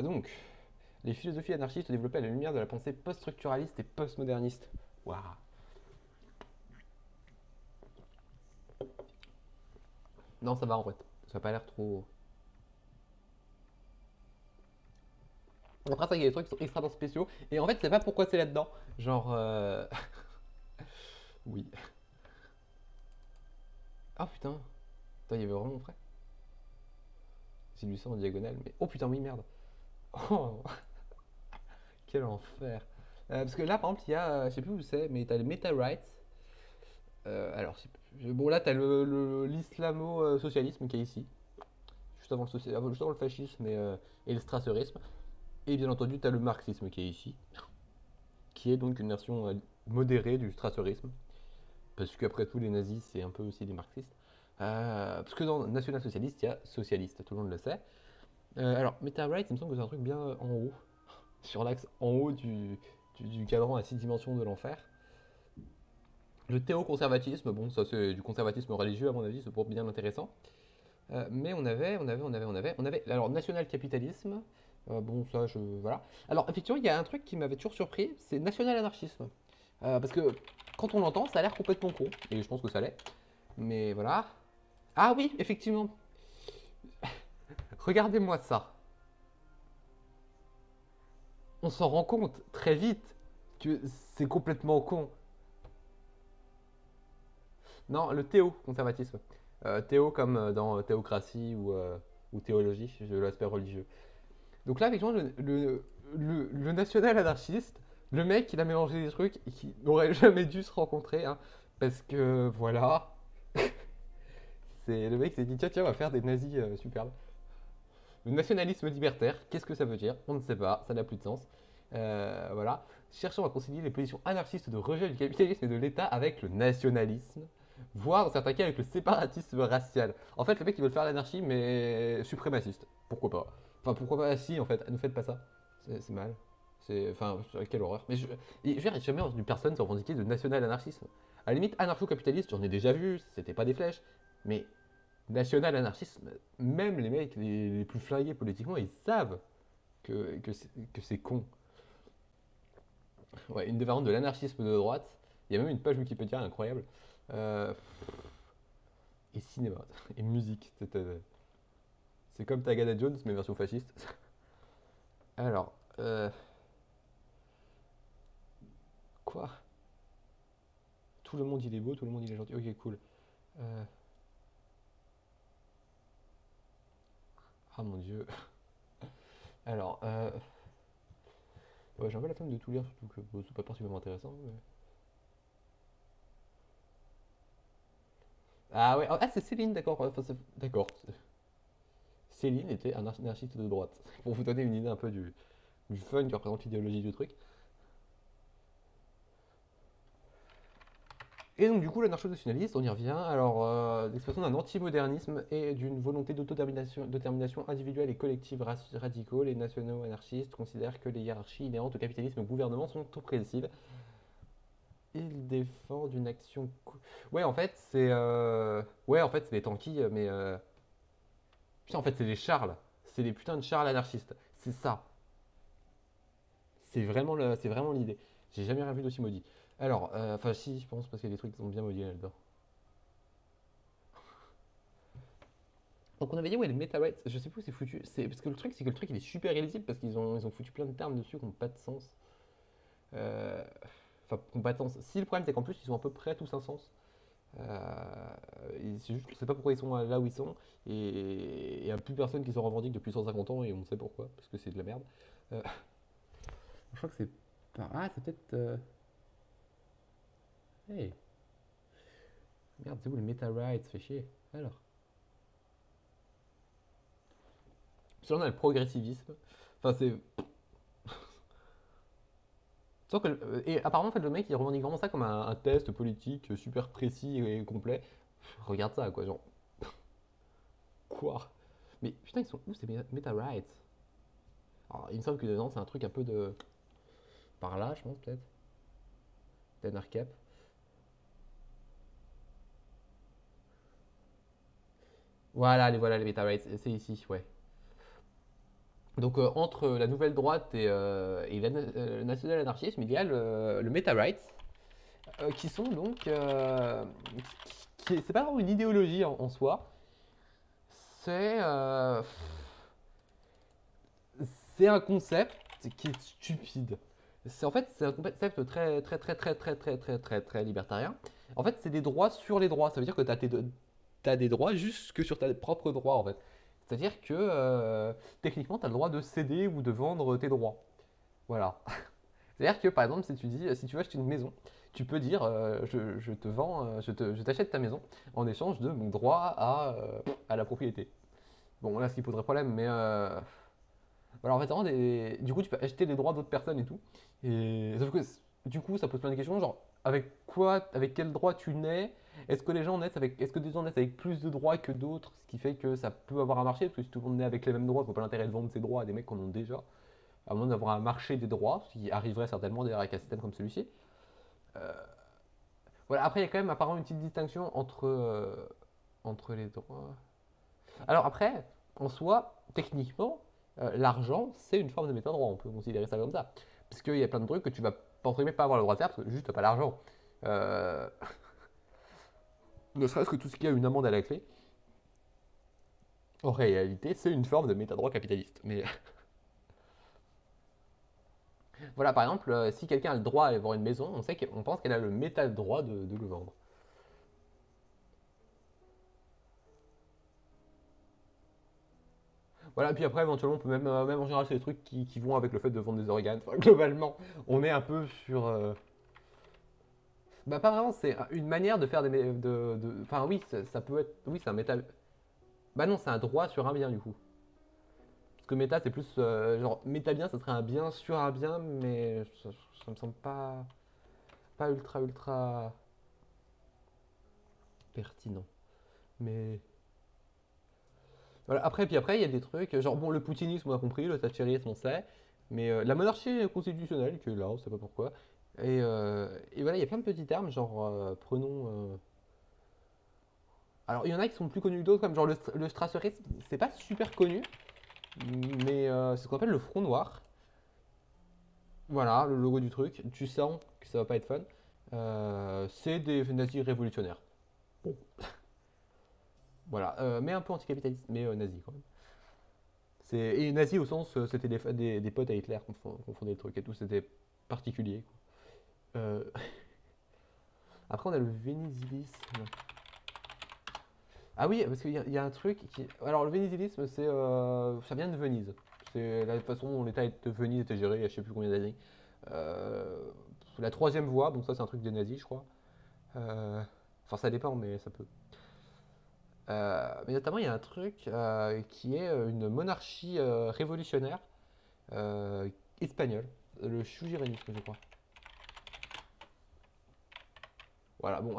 Donc, les philosophies anarchistes développées à la lumière de la pensée post-structuraliste et post-moderniste. Waouh. Non, ça va en fait. Ça n'a pas l'air trop. Après, ça, il y a des trucs qui sont extra spéciaux. Et en fait, c'est pas pourquoi c'est là-dedans. Genre. Oui. Ah putain. Attends, il y avait vraiment mon frère. J'ai lu ça en diagonale, mais. Oh putain, oui, merde. Oh, quel enfer. Parce que là, par exemple, il y a. Je sais plus où c'est, mais t'as les meta rights. Alors, bon, là, t'as l'islamo-socialisme qui est ici. Juste avant le fascisme et le strasserisme. Et bien entendu, t'as le marxisme qui est ici. Qui est donc une version modérée du strasserisme. Parce qu'après tout, les nazis, c'est un peu aussi des marxistes. Parce que dans national-socialiste, il y a socialiste, tout le monde le sait. Alors, meta-right, il me semble que c'est un truc bien en haut, sur l'axe en haut du cadran à 6 dimensions de l'enfer. Le théoconservatisme, bon, ça c'est du conservatisme religieux à mon avis, c'est pour bien intéressant. Mais on avait, alors national-capitalisme, bon, ça je. Voilà. Alors, effectivement, il y a un truc qui m'avait toujours surpris, c'est national-anarchisme. Parce que quand on l'entend, ça a l'air complètement con, et je pense que ça l'est. Mais voilà. Ah oui, effectivement. Regardez-moi ça. On s'en rend compte très vite que c'est complètement con. Non, le théo-conservatisme. Théo comme dans théocratie ou théologie, de l'aspect religieux. Donc là, effectivement, le national anarchiste, le mec, il a mélangé des trucs qui n'auraient jamais dû se rencontrer, hein, parce que voilà, c'est le mec s'est dit tiens, on va faire des nazis superbes. Le nationalisme libertaire, qu'est-ce que ça veut dire? On ne sait pas, ça n'a plus de sens. Voilà. Cherchons à concilier les positions anarchistes de rejet du capitalisme et de l'État avec le nationalisme, voire dans certains cas avec le séparatisme racial. En fait, le mec, il veut faire l'anarchie, mais suprémaciste. Pourquoi pas? Enfin, pourquoi pas? Si, en fait, ne faites pas ça. C'est mal. Enfin, quelle horreur. Mais je veux dire, j'ai jamais entendu personne se revendiquer de national-anarchisme. À la limite, anarcho-capitaliste, j'en ai déjà vu, c'était pas des flèches. Mais national-anarchisme, même les mecs les plus flingués politiquement, ils savent que c'est con. Ouais, une des variantes de l'anarchisme de droite. Il y a même une page Wikipédia incroyable. Euh, et cinéma, et musique. C'est comme Tagada Jones, mais version fasciste. Alors, quoi? Tout le monde il est beau, tout le monde il est gentil. Ok, cool. Euh, ah mon dieu. Alors, ouais, j'ai un peu la flemme de tout lire, surtout que bon, c'est pas particulièrement intéressant. Ah ouais, ah c'est Céline, d'accord. Enfin, d'accord. Céline était un anarchiste de droite. Pour vous donner une idée un peu du fun qui représente l'idéologie du truc. Et donc du coup, l'anarcho-nationaliste, on y revient. Alors, l'expression d'un anti-modernisme et d'une volonté d'autodétermination individuelle et collective radicaux, les nationaux-anarchistes considèrent que les hiérarchies inhérentes au capitalisme et au gouvernement sont oppressives. Ils défendent une action... Ouais, en fait, c'est... Ouais, en fait, c'est les tanquilles, mais... Putain, en fait, c'est les Charles. C'est les putains de Charles anarchistes. C'est ça. C'est vraiment l'idée. J'ai jamais rien vu d'aussi maudit. Alors, enfin si, je pense, parce qu'il y a des trucs qui sont bien maudits là-dedans. Donc on avait dit, ouais, les meta-rights, je sais plus où c'est foutu. Parce que le truc, c'est que le truc, il est super illisible parce qu'ils ont foutu plein de termes dessus qui n'ont pas de sens. Euh, Enfin, qui n'ont pas de sens. Si, le problème, c'est qu'en plus, ils sont à peu près tous un sens. C'est juste, je sais pas pourquoi ils sont là où ils sont. Et il n'y a plus personne qui se revendique depuis 150 ans et on sait pourquoi, parce que c'est de la merde. Euh, je crois que c'est... Ah, c'est peut-être... Hey, merde, c'est où les meta-rights? Fait chier. Alors. Parce que là, on a le progressivisme. Enfin, c'est... Sauf que, et apparemment, en fait, le mec, il revendique vraiment ça comme un test politique super précis et complet. Regarde ça, quoi, genre... Quoi? Mais putain, ils sont où ces meta-rights? Alors, il me semble que non, c'est un truc un peu de... Par là, je pense, peut-être. D'Anarcap. Voilà les meta-rights. C'est ici, ouais. Donc, entre la nouvelle droite et le national anarchisme, il y a le meta-rights, qui sont donc... c'est pas vraiment une idéologie en soi. C'est... c'est un concept qui est stupide. En fait, c'est un concept très libertarien. En fait, c'est des droits sur les droits. Ça veut dire que tu as des droits juste que sur tes propres droits, en fait. C'est-à-dire que techniquement, tu as le droit de céder ou de vendre tes droits. Voilà. C'est-à-dire que par exemple, si tu veux acheter une maison, tu peux dire je te vends, je t'achète ta maison en échange de mon droit à la propriété. Bon, là, ce qui poserait problème, mais voilà, en fait, vraiment, du coup, tu peux acheter les droits d'autres personnes et tout. Et sauf que du coup, ça pose plein de questions, genre avec quel droit tu nais? Est-ce que des gens naissent avec plus de droits que d'autres, ce qui fait que ça peut avoir un marché, parce que si tout le monde naît avec les mêmes droits, faut pas l'intérêt de vendre ses droits à des mecs qui en ont déjà, à moins d'avoir un marché des droits, ce qui arriverait certainement d'ailleurs avec un système comme celui-ci. Euh, voilà, après, il y a quand même apparemment une petite distinction entre les droits. Alors après, en soi, techniquement, l'argent, c'est une forme de métadroit, on peut considérer ça comme ça. Parce qu'il y a plein de trucs que tu vas entre guillemets pas avoir le droit de faire parce que juste t'as pas l'argent. Euh, ne serait-ce que tout ce qui a une amende à la clé, en réalité, c'est une forme de métadroit capitaliste. Mais voilà, par exemple, si quelqu'un a le droit d'avoir une maison, on pense qu'elle a le métadroit de le vendre. Voilà, puis après, éventuellement, on peut même en général, c'est des trucs qui vont avec le fait de vendre des organes. Enfin, globalement, on est un peu sur. Bah, pas vraiment, c'est une manière de faire Enfin, oui, ça peut être. Oui, c'est un méta. Bah, non, c'est un droit sur un bien, du coup. Parce que méta, c'est plus. Genre, méta bien, ça serait un bien sur un bien, mais ça me semble pas ultra pertinent. Mais. Voilà, après, il y a des trucs. Genre, bon, le poutinisme, on a compris, le thatcherisme, on sait. Mais la monarchie constitutionnelle, qui est là, on sait pas pourquoi. Et voilà, il y a plein de petits termes, genre, prenons. Alors, il y en a qui sont plus connus que d'autres, comme genre le strasserisme, c'est pas super connu, mais c'est ce qu'on appelle le front noir. Voilà, le logo du truc. Tu sens que ça va pas être fun. C'est des nazis révolutionnaires. Bon, voilà, mais un peu anticapitaliste, mais nazi quand même. Et nazi au sens, c'était des potes à Hitler qu'on fondait le truc et tout, c'était particulier, quoi. Après, on a le vénézilisme. Ah oui, parce qu'il y a un truc qui. Alors, le vénézianisme, ça vient de Venise. C'est la façon dont l'État de Venise était géré il y a je sais plus combien d'années. Euh, la troisième voie, donc ça, c'est un truc des nazis, je crois. Enfin, ça dépend, mais ça peut. Mais notamment, il y a un truc qui est une monarchie révolutionnaire espagnole, le chugirénisme, je crois. Voilà, bon,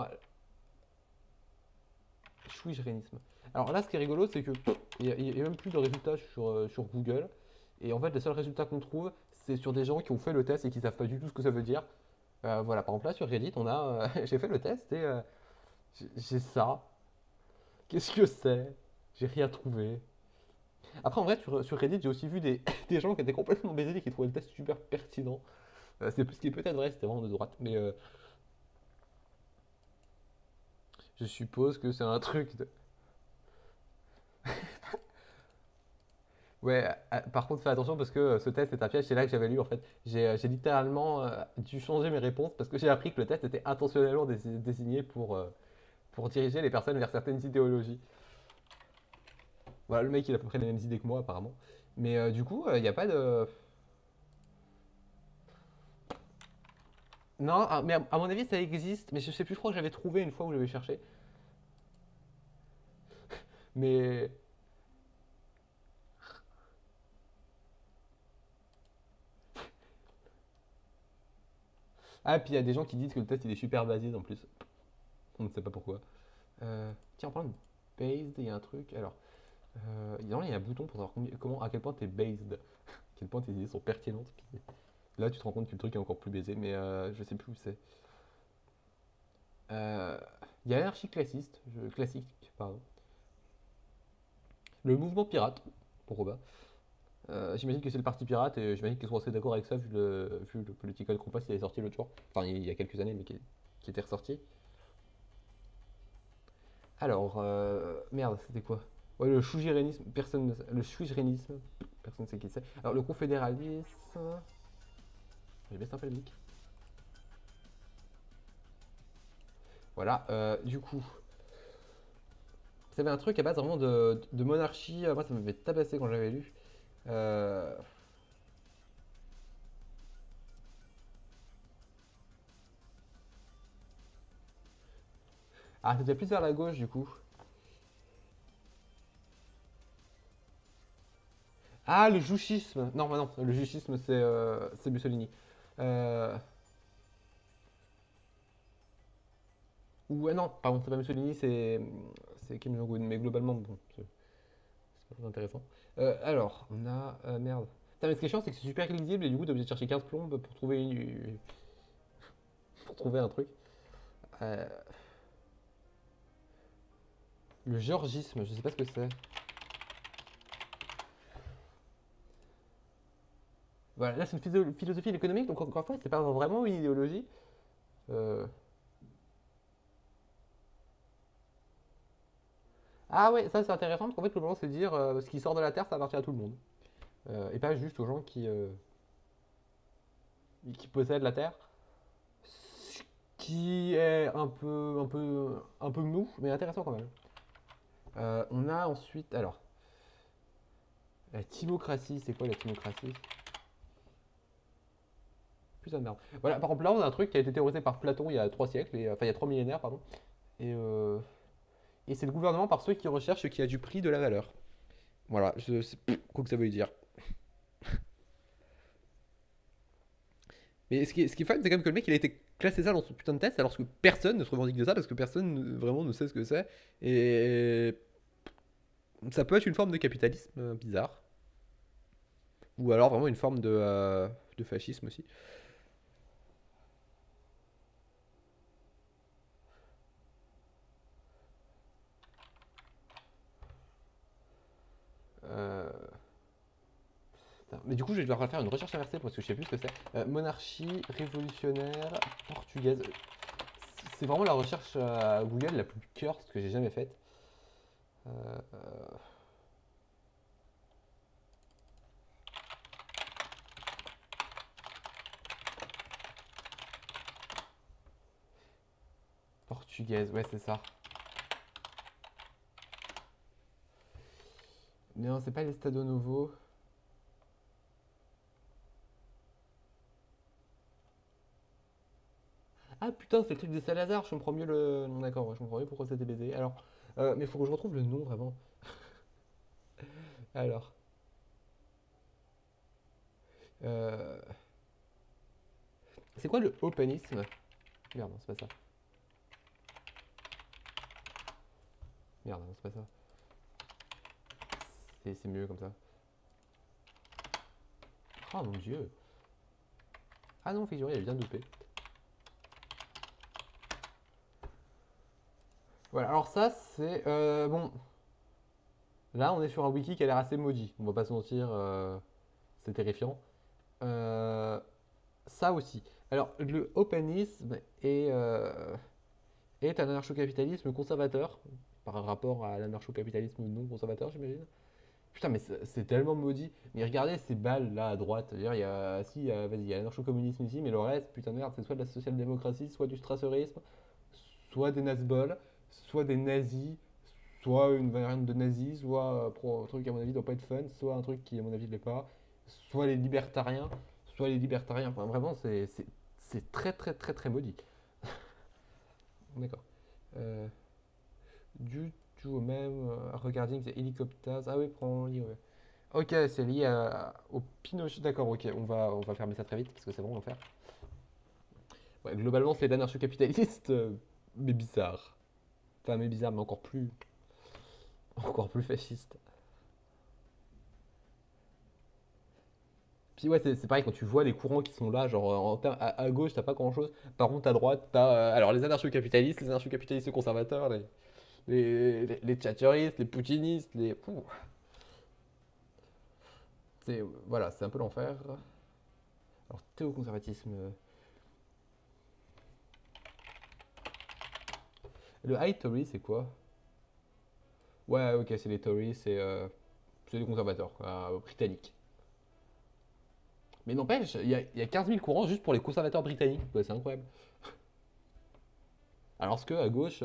chugirénisme. Alors là, ce qui est rigolo, c'est que il y a même plus de résultats sur Google. Et en fait, les seuls résultats qu'on trouve, c'est sur des gens qui ont fait le test et qui savent pas du tout ce que ça veut dire. Voilà, par exemple, là sur Reddit, on a. J'ai fait le test et j'ai ça. Qu'est-ce que c'est? J'ai rien trouvé. Après, en vrai, sur Reddit, j'ai aussi vu des gens qui étaient complètement baisés et qui trouvaient le test super pertinent. C'est ce qui est peut-être vrai, c'était vraiment de droite. Mais je suppose que c'est un truc de. Ouais, par contre, fais attention parce que ce test est un piège. C'est là que j'avais lu en fait. J'ai littéralement dû changer mes réponses parce que j'ai appris que le test était intentionnellement désigné pour diriger les personnes vers certaines idéologies. Voilà, le mec il a à peu près les mêmes idées que moi apparemment. Mais du coup, il n'y a pas de. Non, mais à mon avis, ça existe. Mais je sais plus, je crois que j'avais trouvé une fois où j'avais cherché. Mais. Ah, puis il y a des gens qui disent que le test il est super basique en plus. On ne sait pas pourquoi. Tiens, en parlant de based, il y a un truc. Alors, il y a un bouton pour savoir comment, à quel point t'es based. À quel point tes idées sont pertinentes. Puis là, tu te rends compte que le truc est encore plus baisé, mais je sais plus où c'est. Euh, Il y a l'anarchie classique, pardon. Le mouvement pirate, pourquoi pas. J'imagine que c'est le parti pirate et j'imagine qu'ils sont assez d'accord avec ça vu le Political Compass qui est sorti l'autre jour. Enfin, il y a quelques années, mais qui était ressorti. Alors, merde, c'était quoi? Ouais, le chougirénisme, le chougirénisme, personne ne sait qui c'est. Alors, le confédéralisme. J'ai baissé un peu le mic. Voilà, du coup, ça avait un truc à base vraiment de monarchie. Moi, ça m'avait tabassé quand j'avais lu. Euh, Ah, c'était plus vers la gauche, du coup. Ah, le juchisme. Non, bah non, le juchisme, c'est Mussolini. Euh, non, pardon, c'est pas Mussolini, c'est Kim Jong-un. Mais globalement, bon, c'est pas très intéressant. Alors, on a. Merde. Putain, mais ce qui est chiant, c'est que c'est super illisible et du coup, t'es obligé de chercher 15 plombes pour trouver un truc. Euh, le georgisme, je sais pas ce que c'est. Voilà, là, c'est une philosophie économique, donc encore une fois, c'est pas vraiment une idéologie. Euh, Ah ouais, ça c'est intéressant parce qu'en fait, globalement, c'est dire ce qui sort de la Terre, ça appartient à tout le monde. Et pas juste aux gens qui possèdent la Terre. Ce qui est un peu mou, mais intéressant quand même. On a ensuite, alors, la timocratie, c'est quoi la timocratie? Putain de merde. Voilà, par exemple, là, on a un truc qui a été théorisé par Platon il y a 3 siècles, enfin il y a 3 millénaires, pardon. Et, euh, et c'est le gouvernement par ceux qui recherchent ce qui a du prix de la valeur. Voilà, je sais quoi que ça veut dire. Mais ce qui est fun, c'est quand même que le mec il a été classé ça dans son putain de test alors que personne ne se revendique de ça parce que personne vraiment ne sait ce que c'est. Et ça peut être une forme de capitalisme bizarre. Ou alors vraiment une forme de fascisme aussi. Euh, Mais du coup, je vais devoir faire une recherche inversée parce que je sais plus ce que c'est. Monarchie révolutionnaire portugaise. C'est vraiment la recherche à Google la plus cursed que j'ai jamais faite. Euh, Portugaise, ouais, c'est ça. Non, c'est pas les Stado Novo. Ah putain, c'est le truc de Salazar, je comprends mieux le. Non, d'accord, ouais, je comprends mieux pourquoi c'était baisé. Alors, mais faut que je retrouve le nom vraiment. Alors, euh, c'est quoi le openisme? Merde, non, c'est pas ça. Merde, non, c'est pas ça. C'est mieux comme ça. Oh mon dieu. Ah non, figurez, elle vient de louper. Voilà, alors ça, c'est. Bon, là, on est sur un wiki qui a l'air assez maudit. On va pas se mentir, c'est terrifiant. Euh, Ça aussi. Alors, le openisme est un anarcho-capitalisme conservateur, par rapport à l'anarcho-capitalisme non conservateur, j'imagine. Putain, mais c'est tellement maudit. Mais regardez ces balles là à droite. C'est-à-dire, il y a, si, vas-y, il y a l'anarcho-communisme ici, mais le reste, putain de merde, c'est soit de la social-démocratie, soit du strasserisme, soit des nazbols, soit des nazis, soit une variante de nazis, soit un truc à mon avis doit pas être fun, soit un truc qui à mon avis ne l'est pas, soit les libertariens, soit les libertariens. Enfin, vraiment, c'est très très très très maudit. D'accord. Euh, du tout même regarding the helicopters. Ah oui, prends le livre. Ok, c'est lié au Pinochet. D'accord, ok, on va fermer ça très vite parce que c'est bon, on va faire. Ouais, globalement, c'est l'anarcho-capitaliste, mais bizarre. Enfin, mais bizarre, mais encore plus fasciste. Puis ouais, c'est pareil quand tu vois les courants qui sont là, genre à gauche, t'as pas grand chose. Par contre, à droite, t'as alors les anarcho-capitalistes conservateurs, les tchatcheristes, les poutinistes, les. Pouh, voilà, c'est un peu l'enfer. Alors, théoconservatisme. Le high Tory, c'est quoi? Ouais, ok, c'est les Tories, c'est les conservateurs, quoi, britanniques. Mais n'empêche, il y a 15 000 courants juste pour les conservateurs britanniques. Ouais, c'est incroyable. Alors que à gauche,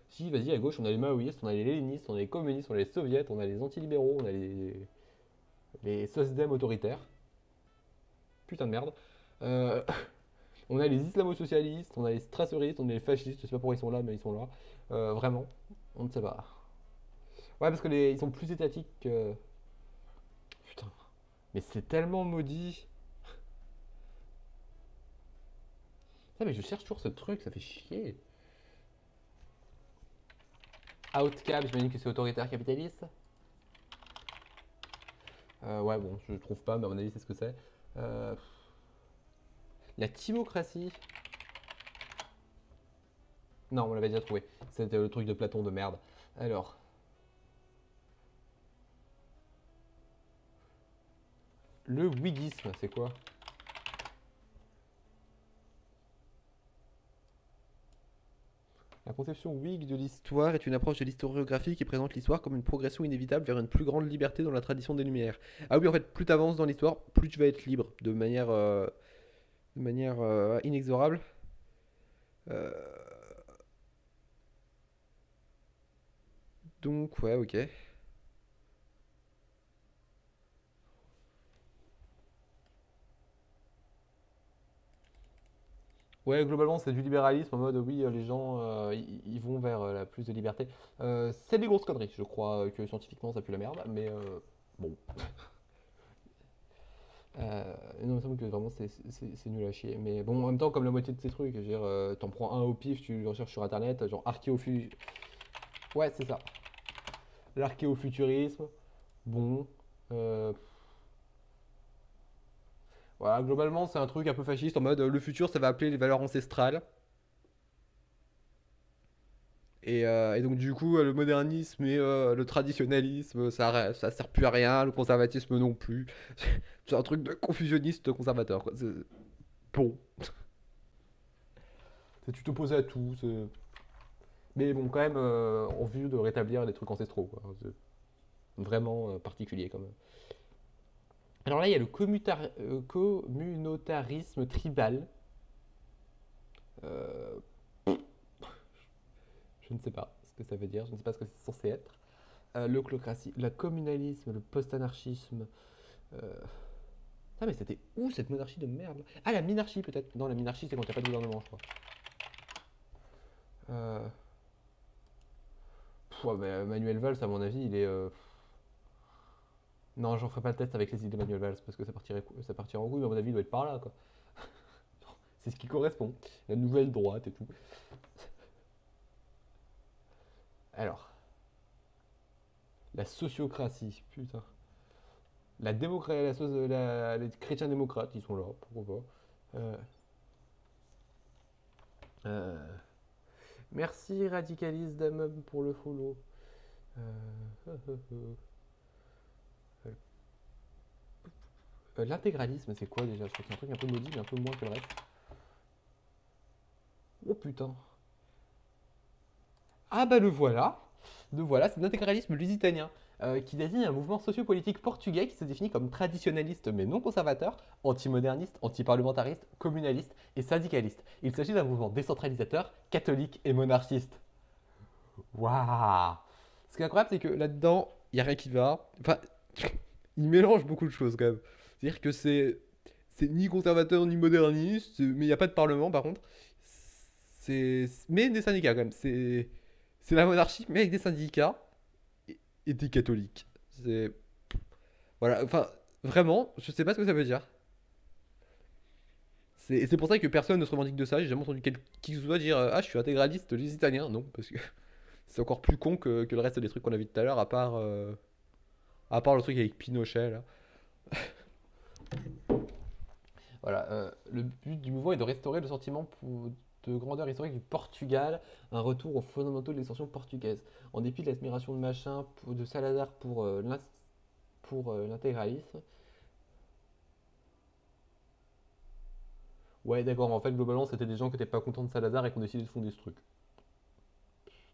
si, vas-y, à gauche, on a les maoïstes, on a les léninistes, on a les communistes, on a les soviets, on a les antilibéraux, on a les sosdem autoritaires. Putain de merde. Euh, on a les islamo-socialistes, on a les strasseristes, on a les fascistes, je sais pas pourquoi ils sont là, mais ils sont là. Vraiment, on ne sait pas. Ouais, parce que ils sont plus étatiques que. Putain. Mais c'est tellement maudit. Ah, mais je cherche toujours ce truc, ça fait chier. Outcap, j'imagine que c'est autoritaire capitaliste. Ouais, bon, je trouve pas, mais à mon avis, c'est ce que c'est. Euh, la timocratie. Non, on l'avait déjà trouvé. C'était le truc de Platon de merde. Alors, le whiggisme, c'est quoi? La conception Whig de l'histoire est une approche de l'historiographie qui présente l'histoire comme une progression inévitable vers une plus grande liberté dans la tradition des Lumières. Ah oui, en fait, plus tu avances dans l'histoire, plus tu vas être libre, de manière inexorable. Euh, donc, ouais, ok. Ouais, globalement, c'est du libéralisme en mode oui, les gens ils vont vers la plus de liberté. C'est des grosses conneries, je crois que scientifiquement ça pue la merde, mais bon. Non, il me semble que vraiment c'est nul à chier. Mais bon, en même temps, comme la moitié de ces trucs, je veux dire, t'en prends un au pif, tu le recherches sur internet, genre archéofuturisme. Ouais, c'est ça. L'archéofuturisme, bon. Euh, voilà, globalement, c'est un truc un peu fasciste en mode le futur ça va appeler les valeurs ancestrales. Et donc du coup, le modernisme et le traditionnalisme, ça sert plus à rien, le conservatisme non plus. C'est un truc de confusionniste conservateur, quoi. Bon, tu t'opposes à tout. Mais bon, quand même, en vue de rétablir les trucs ancestraux, quoi. C'est vraiment particulier, quand même. Alors là, il y a le communautarisme tribal. Euh, je ne sais pas ce que ça veut dire, je ne sais pas ce que c'est censé être. l'oclocratie, le communalisme, le post-anarchisme. euh, Ah, mais c'était où cette monarchie de merde là. Ah, la minarchie peut-être. Non, la minarchie, c'est quand il n'y a pas de gouvernement, je crois. Euh... Ouais, mais Manuel Valls, à mon avis, il est. Non, j'en ferai pas le test avec les idées de Manuel Valls parce que ça partirait en couille, mais à mon avis, il doit être par là, quoi. C'est ce qui correspond. La nouvelle droite et tout. Alors, la sociocratie, putain. La démocratie, les chrétiens démocrates, ils sont là, pourquoi pas. Euh, Merci Radicaliste Damum pour le follow. L'intégralisme, c'est quoi déjà? Je crois que c'est un truc un peu maudit, mais un peu moins que le reste. Oh putain. Ah bah le voilà. Le voilà, c'est l'intégralisme lusitanien, qui désigne un mouvement sociopolitique portugais qui se définit comme traditionnaliste mais non conservateur, antimoderniste, antiparlementariste, communaliste et syndicaliste. Il s'agit d'un mouvement décentralisateur, catholique et monarchiste. Waouh. Ce qui est incroyable, c'est que là-dedans, il n'y a rien qui va. Enfin, il mélange beaucoup de choses quand même. C'est-à-dire que c'est ni conservateur ni moderniste, mais il n'y a pas de parlement par contre. Mais des syndicats quand même. C'est la monarchie, mais avec des syndicats et des catholiques. C'est voilà. Enfin, vraiment, je sais pas ce que ça veut dire. C'est pour ça que personne ne se revendique de ça. J'ai jamais entendu qui que ce soit dire ah je suis intégraliste lusitanien. Non, parce que c'est encore plus con que le reste des trucs qu'on a vu tout à l'heure, à part le truc avec Pinochet là. Voilà, le but du mouvement est de restaurer le sentiment de grandeur historique du Portugal, un retour aux fondamentaux de l'extension portugaise. En dépit de l'admiration de Machin, de Salazar pour l'intégralisme. Ouais, d'accord, en fait, globalement, c'était des gens qui étaient pas contents de Salazar et qui ont décidé de fonder ce truc.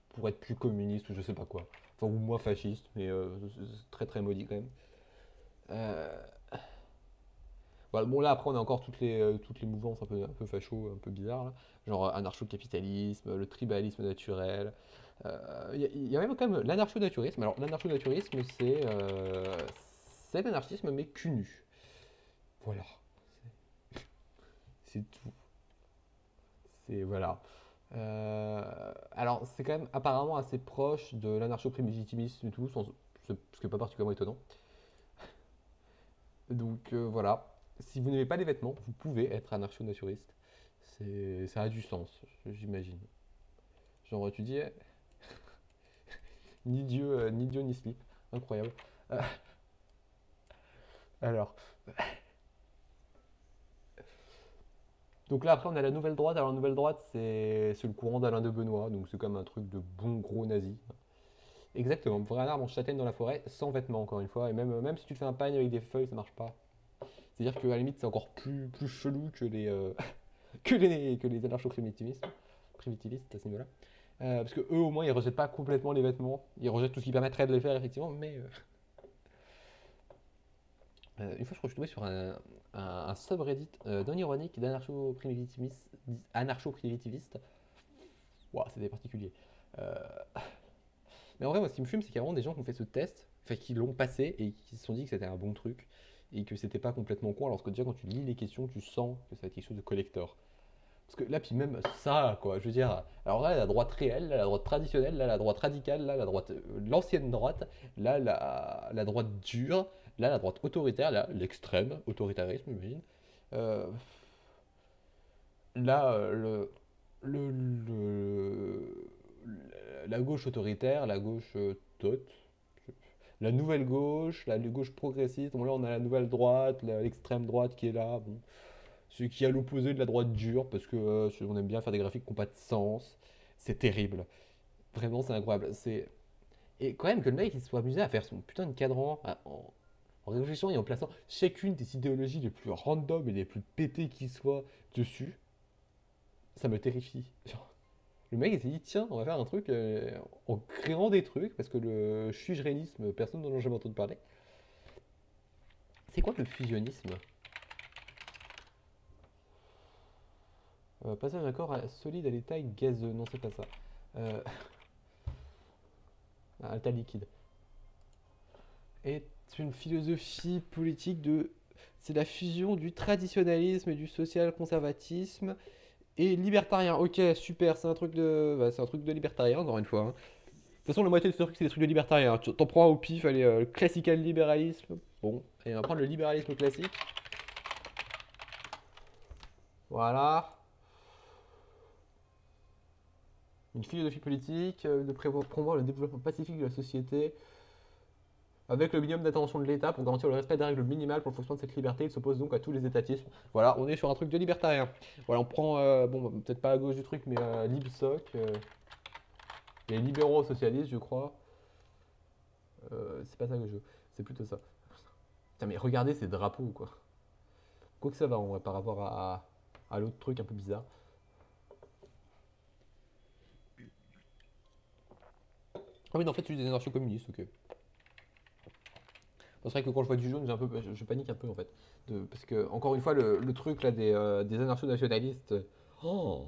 Pour être plus communiste ou je sais pas quoi. Enfin, ou moins fasciste, mais c'est très très maudit quand même. Euh, Voilà, bon, là, après, on a encore toutes les mouvances un peu facho, un peu bizarres, là. Genre anarcho-capitalisme, le tribalisme naturel. Il y a même quand même l'anarcho-naturisme. Alors, l'anarcho-naturisme, c'est l'anarchisme, mais cul nu. Voilà, c'est tout. C'est, voilà. Alors, c'est quand même apparemment assez proche de l'anarcho-primitivisme et tout, ce qui n'est pas particulièrement étonnant. Donc, voilà. Si vous n'aimez pas les vêtements, vous pouvez être anarcho-naturiste. Ça a du sens, j'imagine. Genre, tu dis, ni Dieu ni slip. Incroyable. Euh, alors, donc là, après, on a la nouvelle droite. Alors, la nouvelle droite, c'est le courant d'Alain de Benoît. Donc, c'est comme un truc de bon gros nazi. Exactement. Vrai un arbre en châtaigne dans la forêt, sans vêtements, encore une fois. Et même si tu te fais un pagne avec des feuilles, ça marche pas. C'est-à-dire qu'à la limite, c'est encore plus chelou que que les anarcho-primitivistes à ce niveau-là. Parce que eux, au moins, ils rejettent pas complètement les vêtements. Ils rejettent tout ce qui permettrait de les faire, effectivement. Mais une fois, je crois que je suis tombé sur un subreddit non ironique d'anarcho-primitivistes. Waouh, c'était particulier. Euh, mais en vrai, moi, ce qui me fume, c'est qu'il y a vraiment des gens qui ont fait ce test, enfin, qui l'ont passé et qui se sont dit que c'était un bon truc et que c'était pas complètement con. Alors que déjà, quand tu lis les questions, tu sens que ça va être quelque chose de collector. Parce que là, puis même ça, quoi, je veux dire, alors là, la droite réelle, là, la droite traditionnelle, là, la droite radicale, là, la droite, l'ancienne droite, là, la droite dure, là, la droite autoritaire, là, l'extrême autoritarisme, j'imagine. Euh, Là, le, le- la gauche autoritaire, la gauche tote, la nouvelle gauche, la gauche progressiste, bon là on a la nouvelle droite, l'extrême droite qui est là, bon. Ce qui est à l'opposé de la droite dure, parce que on aime bien faire des graphiques qui n'ont pas de sens. C'est terrible. Vraiment, c'est incroyable. Et quand même que le mec il soit amusé à faire son putain de cadran en réfléchissant et en plaçant chacune des idéologies les plus random et les plus pétées qui soient dessus, ça me terrifie. Genre, le mec il s'est dit, tiens, on va faire un truc en créant des trucs, parce que le fusionnisme, personne n'en a jamais entendu parler. C'est quoi le fusionnisme? Passage d'accord solide à l'état gazeux. Non, c'est pas ça. Euh, à l'état liquide. est une philosophie politique de... C'est la fusion du traditionnalisme et du social-conservatisme et libertarien. Ok, super, c'est un truc de... bah, c'est un truc de libertarien, encore une fois, hein. De toute façon, la moitié de ce truc, c'est des trucs de libertarien, hein. T'en prends un au pif, allez, le classical libéralisme. Bon, et on va prendre le libéralisme classique. Voilà. Une philosophie politique de promouvoir le développement pacifique de la société avec le minimum d'attention de l'État pour garantir le respect des règles minimales pour le fonctionnement de cette liberté. Il s'oppose donc à tous les étatismes. Voilà, on est sur un truc de libertarien. Voilà, on prend, bon, peut-être pas à gauche du truc, mais Libsoc, les libéraux socialistes, je crois. C'est pas ça que je veux, c'est plutôt ça. Putain, mais regardez ces drapeaux, quoi. Quoi que ça va en vrai par rapport à l'autre truc un peu bizarre. Ah oui, non, en fait, tu es des anarcho-communistes, ok. C'est vrai que quand je vois du jaune, je panique un peu en fait. Parce que, encore une fois, le truc là des anarcho-nationalistes. Oh,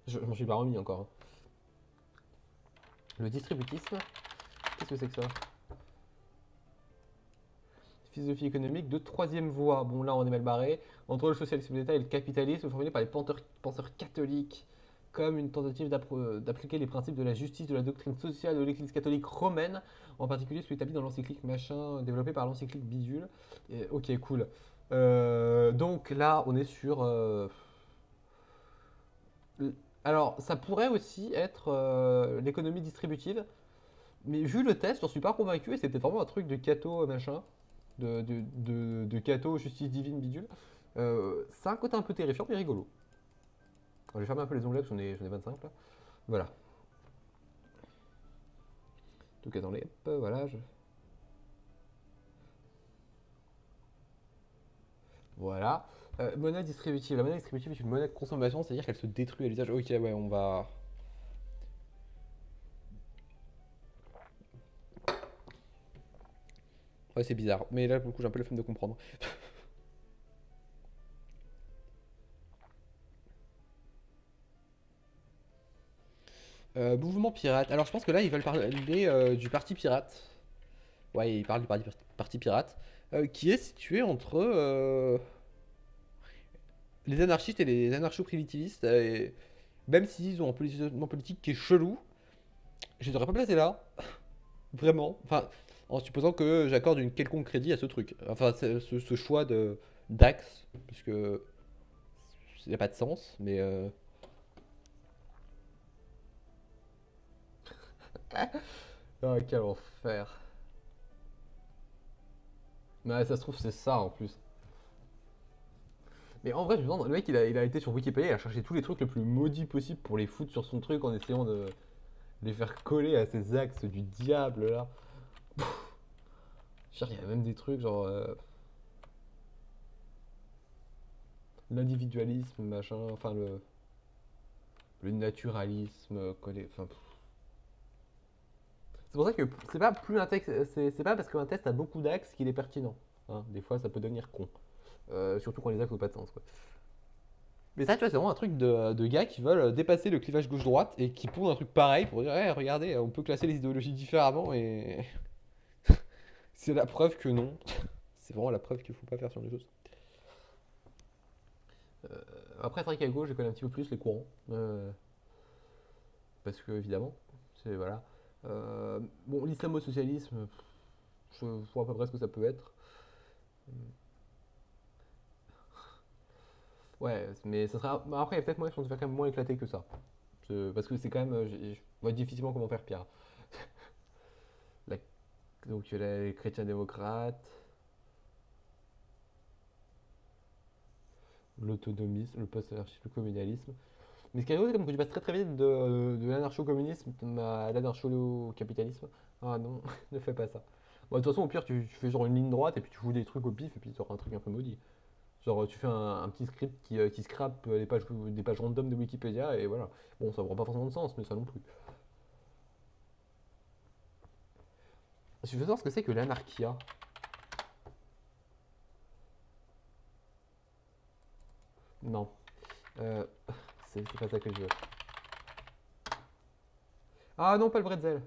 je m'en suis pas remis encore, hein. Le distributisme, qu'est-ce que c'est que ça? Philosophie économique de troisième voie. Bon, là, on est mal barré. Entre le socialisme d'État et le capitalisme, formulé par les penseurs catholiques, comme une tentative d'appliquer les principes de la justice de la doctrine sociale de l'Église catholique romaine, en particulier celui établi dans l'encyclique machin, développé par l'encyclique bidule. Et, ok, cool. Donc là, on est sur... alors, ça pourrait aussi être l'économie distributive, mais vu le test, j'en suis pas convaincu, et c'était vraiment un truc de catho machin, de catho, justice divine, bidule. Ça a un côté un peu terrifiant, mais rigolo. Je vais fermer un peu les onglets parce que j'en ai 25 là. Voilà. En tout cas dans les... Voilà. Voilà. Monnaie distributive. La monnaie distributive est une monnaie de consommation, c'est-à-dire qu'elle se détruit à l'usage. Ok, ouais, on va... Ouais, c'est bizarre. Mais là, pour le coup, j'ai un peu la flemme de comprendre. Mouvement pirate. Alors, je pense que là, ils veulent parler du parti pirate. Ouais, ils parlent du parti pirate. Qui est situé entre les anarchistes et les anarcho-primitivistes. Même s'ils ont un positionnement politique qui est chelou, je les aurais pas placés là. Vraiment. Enfin, en supposant que j'accorde une quelconque crédit à ce truc. Enfin, ce choix de d'axe, puisque il n'y a pas de sens, mais ah, quel enfer. Mais ça se trouve, c'est ça en plus. Mais en vrai, je me demande, le mec, il a été sur Wikipédia, il a cherché tous les trucs les plus maudits possibles pour les foutre sur son truc en essayant de les faire coller à ces axes du diable là. Il y a même des trucs genre l'individualisme, machin, enfin le naturalisme, enfin. C'est pour ça que c'est pas plus un texte, c'est pas parce qu'un test a beaucoup d'axes qu'il est pertinent, hein. Des fois, ça peut devenir con. Surtout quand les axes n'ont pas de sens, quoi. Mais ça, tu vois, c'est vraiment un truc de gars qui veulent dépasser le clivage gauche-droite et qui pondent un truc pareil pour dire, hey, regardez, on peut classer les idéologies différemment et c'est la preuve que non. C'est vraiment la preuve qu'il faut pas faire sur les choses. Après, c'est vrai qu'à gauche, je connais un petit peu plus les courants. Parce que, évidemment, c'est voilà. Bon, l'islamo-socialisme, je vois à peu près ce que ça peut être. Ouais, mais ça sera. Bah, après, il y a peut-être moyen de se faire quand même moins éclater que ça. Parce que c'est quand même. Je vois difficilement comment faire pire. La- Donc, les chrétiens démocrates, l'autonomisme, le post-anarchisme, le communalisme. Mais ce qui est rigolo, c'est comme que tu passes très très vite de l'anarcho-communisme à l'anarcho-capitalisme. Ah non, ne fais pas ça. Bon, de toute façon, au pire, tu fais genre une ligne droite et puis tu fous des trucs au pif et puis tu auras un truc un peu maudit. Genre, tu fais un petit script qui scrape des pages random de Wikipédia et voilà. Bon, ça prend pas forcément de sens, mais ça non plus. Je veux savoir ce que c'est que l'anarchia. Non. Euh, c'est pas ça que je veux. Ah non, pas le bretzel.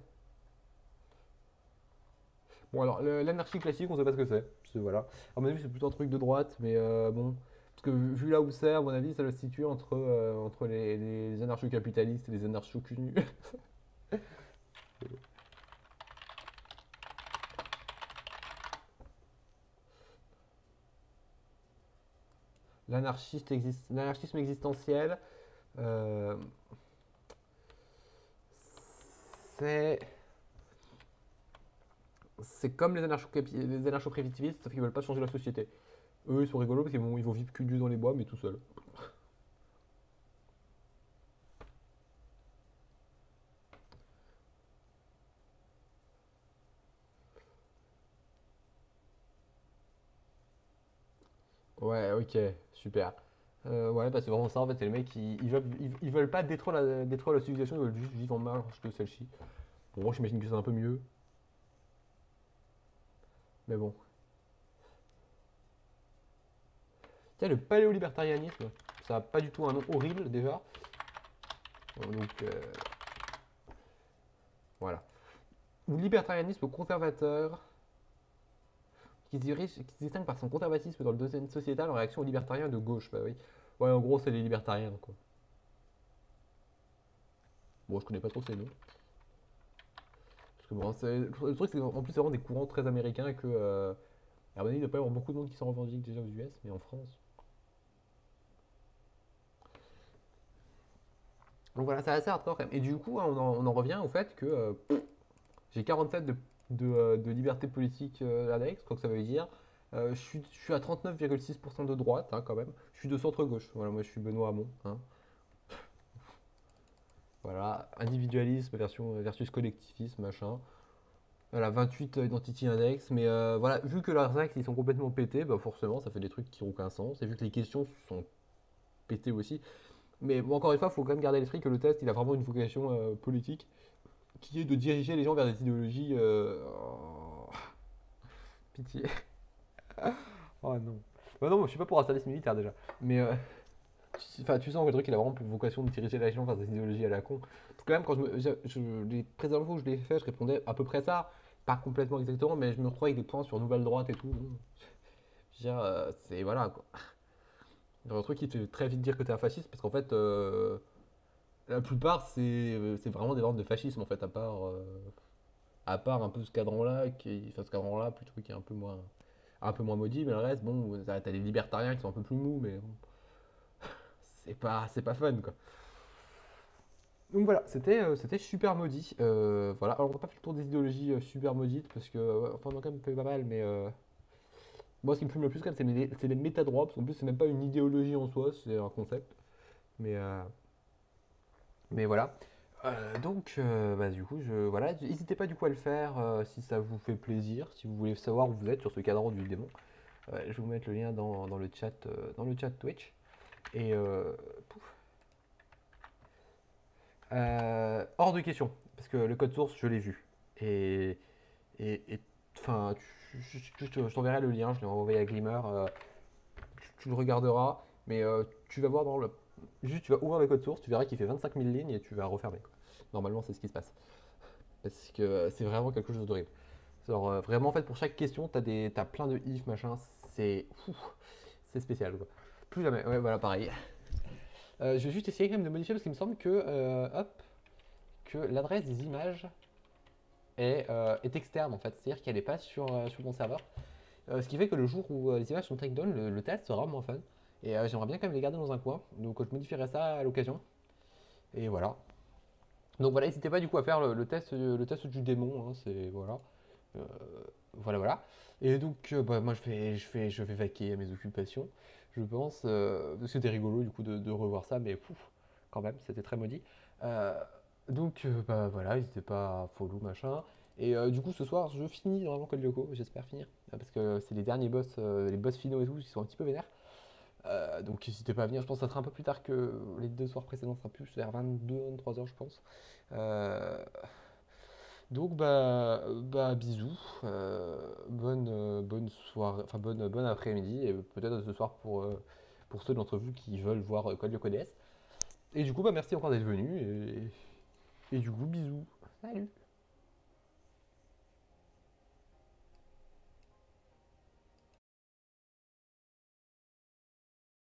Bon, alors, l'anarchie classique, on sait pas ce que c'est. Voilà. À mon avis, c'est plutôt un truc de droite, mais bon. Parce que vu là où c'est, à mon avis, ça le situe entre les anarcho-capitalistes et les anarcho-cunus. L'anarchisme existentiel, euh, c'est c'est comme les anarcho-primitivistes, sauf qu'ils veulent pas changer la société. Eux, ils sont rigolos parce qu'ils vont vivre cul dans les bois, mais tout seuls. Ouais, ok, super. Ouais, bah c'est vraiment ça en fait, c'est les mecs ils veulent pas détruire la civilisation, ils veulent juste vivre en marge de celle-ci. Bon, moi j'imagine que c'est un peu mieux, mais bon. Tiens, le paléolibertarianisme, ça a pas du tout un nom horrible déjà. Donc voilà. Ou libertarianisme conservateur, qui se distingue par son conservatisme dans le domaine sociétal en réaction aux libertariens de gauche. Bah oui. Ouais, en gros, c'est les libertariens quoi. Bon, je connais pas trop ces noms. Parce que bon, le truc, c'est qu'en plus, c'est vraiment des courants très américains et que. À mon avis, il doit pas y avoir beaucoup de monde qui s'en revendique déjà aux US, mais en France. Donc voilà, c'est assez hardcore quand même. Et du coup, hein, on en revient au fait que j'ai 47 de liberté politique index, je crois que ça veut dire. Je suis à 39,6% de droite hein, quand même. Je suis de centre-gauche. Voilà, moi je suis Benoît Hamon. Hein. Voilà, individualisme versus collectivisme, machin. Voilà, 28 Identity Index. Mais voilà, vu que leurs axes ils sont complètement pétés, bah forcément ça fait des trucs qui n'ont aucun sens. Et vu que les questions sont pétées aussi. Mais bon, encore une fois, il faut quand même garder à l'esprit que le test il a vraiment une vocation politique qui est de diriger les gens vers des idéologies. Oh, pitié. Oh non. Bah non, moi, je suis pas pour un service militaire déjà. Mais tu sens que le truc il a vraiment pour vocation de diriger la gens vers des idéologies à la con. Parce que quand même, quand les précédentes fois où je l'ai fait, je répondais à peu près ça. Pas complètement exactement, mais je me retrouvais avec des points sur Nouvelle Droite et tout. Bon, je veux dire, c'est voilà quoi. Genre un truc qui te fait très vite dire que t'es un fasciste parce qu'en fait, la plupart c'est vraiment des formes de fascisme en fait, à part un peu ce cadran-là, enfin ce cadran-là plutôt qui est un peu moins maudit, mais le reste, bon, t'as les libertariens qui sont un peu plus mous, mais bon, c'est pas fun quoi. Donc voilà, c'était super maudit. Voilà, alors on va pas faire le tour des idéologies super maudites parce que, ouais, enfin, on a quand même fait pas mal, mais moi ce qui me fume le plus quand même, c'est les métadroits, parce qu'en plus c'est même pas une idéologie en soi, c'est un concept. Mais, euh, mais voilà. Donc, bah, du coup, voilà, n'hésitez pas du coup à le faire si ça vous fait plaisir, si vous voulez savoir où vous êtes sur ce cadran du démon. Je vais vous mettre le lien dans le chat Twitch. Et pouf. Hors de question, parce que le code source, je l'ai vu. Et enfin, je t'enverrai le lien, je l'ai envoyé à Glimmer. Tu le regarderas, mais tu vas voir juste tu vas ouvrir le code source, tu verras qu'il fait 25 000 lignes et tu vas refermer, quoi. Normalement, c'est ce qui se passe. Parce que c'est vraiment quelque chose d'horrible. Genre, vraiment, en fait, pour chaque question, t'as plein de if, machin. C'est. C'est spécial, quoi. Plus jamais. Ouais, voilà, pareil. Je vais juste essayer quand même de modifier parce qu'il me semble que l'adresse des images est externe, en fait. C'est-à-dire qu'elle n'est pas sur mon serveur. Ce qui fait que le jour où les images sont take down, le test sera moins fun. Et j'aimerais bien quand même les garder dans un coin. Donc, je modifierai ça à l'occasion. Et voilà. Donc voilà, n'hésitez pas du coup à faire le test du démon, hein, c'est voilà. Euh, voilà, voilà. Et donc bah, moi je vais vaquer à mes occupations, je pense. C'était rigolo du coup de revoir ça, mais pouf, quand même, c'était très maudit. Euh, donc bah voilà, n'hésitez pas à follow machin. Et du coup ce soir je finis vraiment Code Lyoko, j'espère finir. Parce que c'est les boss finaux et tout, qui sont un petit peu vénères. Donc n'hésitez pas à venir, je pense que ça sera un peu plus tard que les 2 soirs précédents, ça sera plus vers 22-23 heures je pense. Euh, donc bah bisous, bonne soirée, enfin bonne après-midi et peut-être ce soir pour ceux d'entre vous qui veulent voir Code Lyoko DS. Et du coup bah merci encore d'être venu et du coup bisous. Salut.